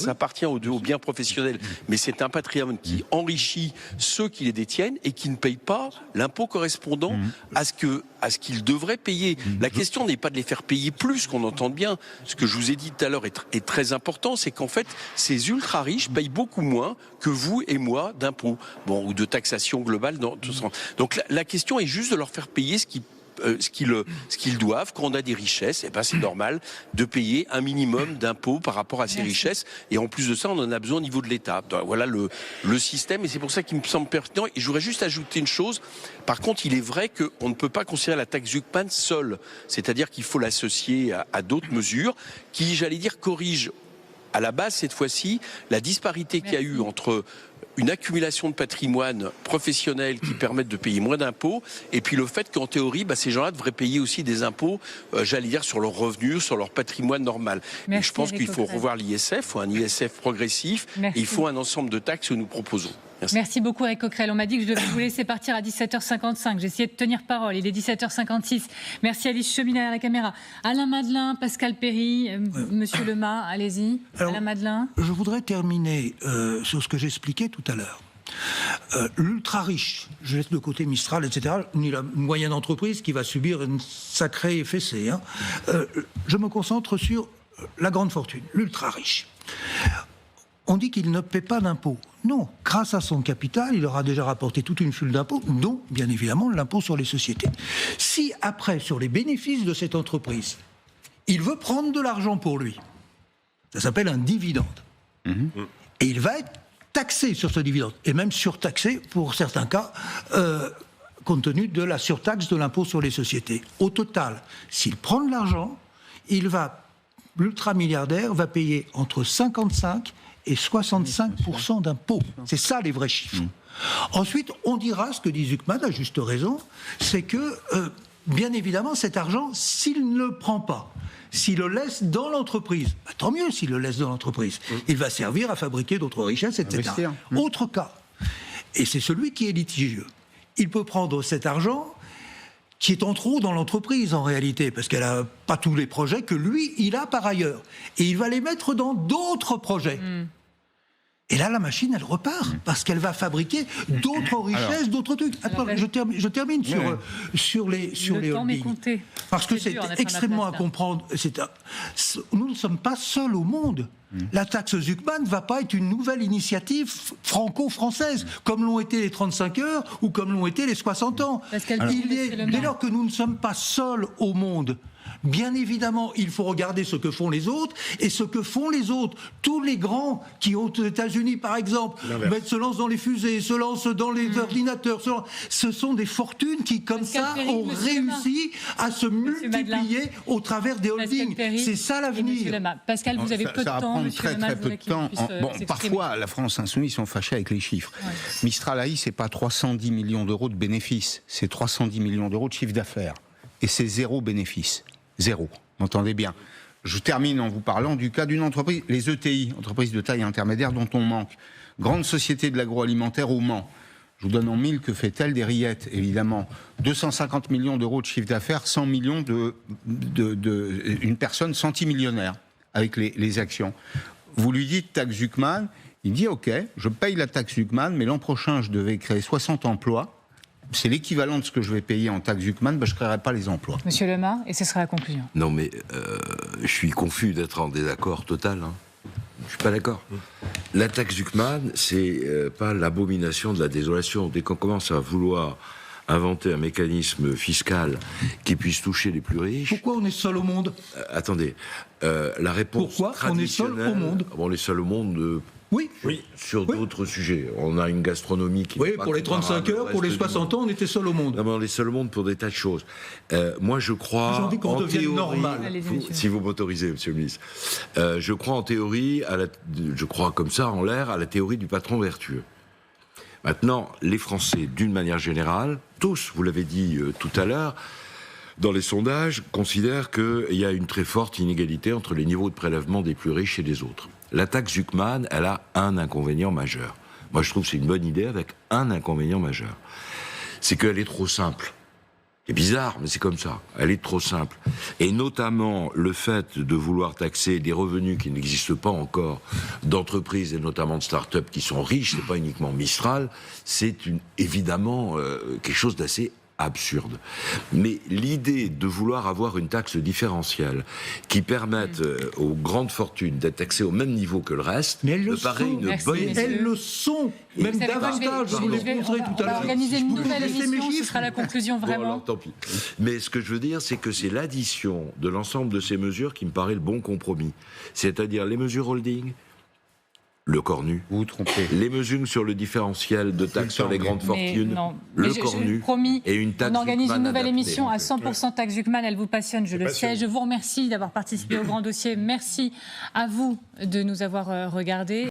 appartient aux biens professionnels, mais c'est un patrimoine qui enrichit ceux qui les détiennent et qui ne payent pas l'impôt correspondant à ce qu'ils devraient payer. La question n'est pas de les faire payer plus, qu'on entende bien. Ce que je vous ai dit tout à l'heure est très important, c'est qu'en fait, ces ultra-riches payent beaucoup moins que vous et moi d'impôts, ou de taxation globale dans tout sens. Donc la question est juste de leur faire payer ce qu'ils doivent. Quand on a des richesses, c'est normal de payer un minimum d'impôts par rapport à ces richesses. Et en plus de ça, on en a besoin au niveau de l'État. Voilà le système, et c'est pour ça qu'il me semble pertinent. Et je voudrais juste ajouter une chose. Par contre, il est vrai qu'on ne peut pas considérer la taxe Zuckman seule. C'est-à-dire qu'il faut l'associer à d'autres mesures qui, j'allais dire, corrigent à la base, cette fois-ci, la disparité qu'il y a eu entre une accumulation de patrimoine professionnel qui permettent de payer moins d'impôts, et puis le fait qu'en théorie, ces gens-là devraient payer aussi des impôts, j'allais dire, sur leurs revenus, sur leur patrimoine normal. Et je pense qu'il faut revoir l'ISF, ou un ISF progressif, et il faut un ensemble de taxes que nous proposons. Merci beaucoup, Éric Coquerel. On m'a dit que je devais vous laisser partir à 17h55. J'ai essayé de tenir parole. Il est 17h56. Merci Alice Cheminel à la caméra. Alain Madeleine, Pascal Perry, Monsieur Lemay, allez-y. Alain Madeleine. Je voudrais terminer sur ce que j'expliquais tout à l'heure. L'ultra-riche, je laisse de côté Mistral, etc., ni la moyenne entreprise qui va subir une sacrée fessée. Je me concentre sur la grande fortune, l'ultra-riche. On dit qu'il ne paie pas d'impôts. Non, grâce à son capital, il aura déjà rapporté toute une foule d'impôts, dont, bien évidemment, l'impôt sur les sociétés. Si, après, sur les bénéfices de cette entreprise, il veut prendre de l'argent pour lui, ça s'appelle un dividende. Et il va être taxé sur ce dividende, et même surtaxé, pour certains cas, compte tenu de la surtaxe de l'impôt sur les sociétés. Au total, s'il prend de l'argent, l'ultramilliardaire va payer entre 55 et 65% d'impôts. C'est ça les vrais chiffres. Ensuite, on dira, ce que dit Zucman, à juste raison, c'est que, bien évidemment, cet argent, s'il ne le prend pas, s'il le laisse dans l'entreprise, tant mieux s'il le laisse dans l'entreprise, il va servir à fabriquer d'autres richesses, etc. Autre cas, et c'est celui qui est litigieux, il peut prendre cet argent qui est en trop dans l'entreprise en réalité, parce qu'elle n'a pas tous les projets que lui, il a par ailleurs. Et il va les mettre dans d'autres projets. Et là, la machine, elle repart, parce qu'elle va fabriquer d'autres richesses, d'autres trucs. Attends, je termine sur les holdings. Parce que c'est extrêmement à comprendre. Nous ne sommes pas seuls au monde. La taxe Zucman ne va pas être une nouvelle initiative franco-française, comme l'ont été les 35 heures ou comme l'ont été les 60 ans. Dès lors que nous ne sommes pas seuls au monde, bien évidemment, il faut regarder ce que font les autres, et ce que font les autres. Tous les grands qui, aux États-Unis, par exemple, se lancent dans les fusées, se lancent dans les ordinateurs, ce sont des fortunes qui, comme ça, ont réussi à se multiplier au travers des holdings. C'est ça l'avenir. Pascal, vous avez peu de temps. Très peu de temps. Parfois, la France insoumise sont fâchés avec les chiffres. Mistral AI, c'est pas 310 millions d'euros de bénéfices, c'est 310 millions d'euros de chiffre d'affaires. Et c'est zéro bénéfice. Zéro. Vous entendez bien. Je termine en vous parlant du cas d'une entreprise, les ETI, entreprises de taille intermédiaire dont on manque. Grande société de l'agroalimentaire au Mans. Je vous donne en mille, que fait-elle? Des rillettes, évidemment. 250 millions d'euros de chiffre d'affaires, 100 millions une personne centimillionnaire avec les actions. Vous lui dites taxe Zucman, il dit ok, je paye la taxe Zucman, mais l'an prochain je devais créer 60 emplois. C'est l'équivalent de ce que je vais payer en taxe Zucman, je ne créerai pas les emplois. Monsieur Lemar, et ce sera la conclusion. Non mais je suis confus d'être en désaccord total. Je ne suis pas d'accord. La taxe Zucman, c'est pas l'abomination de la désolation. Dès qu'on commence à vouloir inventer un mécanisme fiscal qui puisse toucher les plus riches... Pourquoi on est seul au monde? Attendez, la réponse Pourquoi on est seul au monde? On est seul au monde... Oui. Sur d'autres sujets. On a une gastronomie qui... Oui, pour les 35 heures, pour les 60 ans, on était seul au monde. Non, mais on est seul au monde pour des tas de choses. Moi, je crois... J'ai envie qu'on en devienne théorie, normal. Si vous m'autorisez, monsieur le ministre. Je crois en théorie, je crois comme ça, en l'air, à la théorie du patron vertueux. Maintenant, les Français, d'une manière générale, tous, vous l'avez dit tout à l'heure, dans les sondages, considèrent qu'il y a une très forte inégalité entre les niveaux de prélèvement des plus riches et des autres. La taxe Zucman, elle a un inconvénient majeur. Moi, je trouve que c'est une bonne idée avec un inconvénient majeur. C'est qu'elle est trop simple. C'est bizarre, mais c'est comme ça. Elle est trop simple. Et notamment, le fait de vouloir taxer des revenus qui n'existent pas encore d'entreprises et notamment de start-up qui sont riches, c'est pas uniquement Mistral, c'est évidemment quelque chose d'assez absurde. Mais l'idée de vouloir avoir une taxe différentielle qui permette aux grandes fortunes d'être taxées au même niveau que le reste me paraît une bonne idée. Elles le sont, même davantage. Je vous l'exposerai tout à l'heure. On va organiser une nouvelle émission, ce sera la conclusion vraiment. Bon, alors, tant pis. Mais ce que je veux dire, c'est que c'est l'addition de l'ensemble de ces mesures qui me paraît le bon compromis. C'est-à-dire les mesures holding, le cornu. Vous vous trompez. Les mesures sur le différentiel de taxes sur les grandes fortunes, le cornu, promis, et une taxe on organise une nouvelle adaptée. émission à 100% taxe Zucman. Elle vous passionne, je le sais. Je vous remercie d'avoir participé au grand dossier. Merci à vous de nous avoir regardés.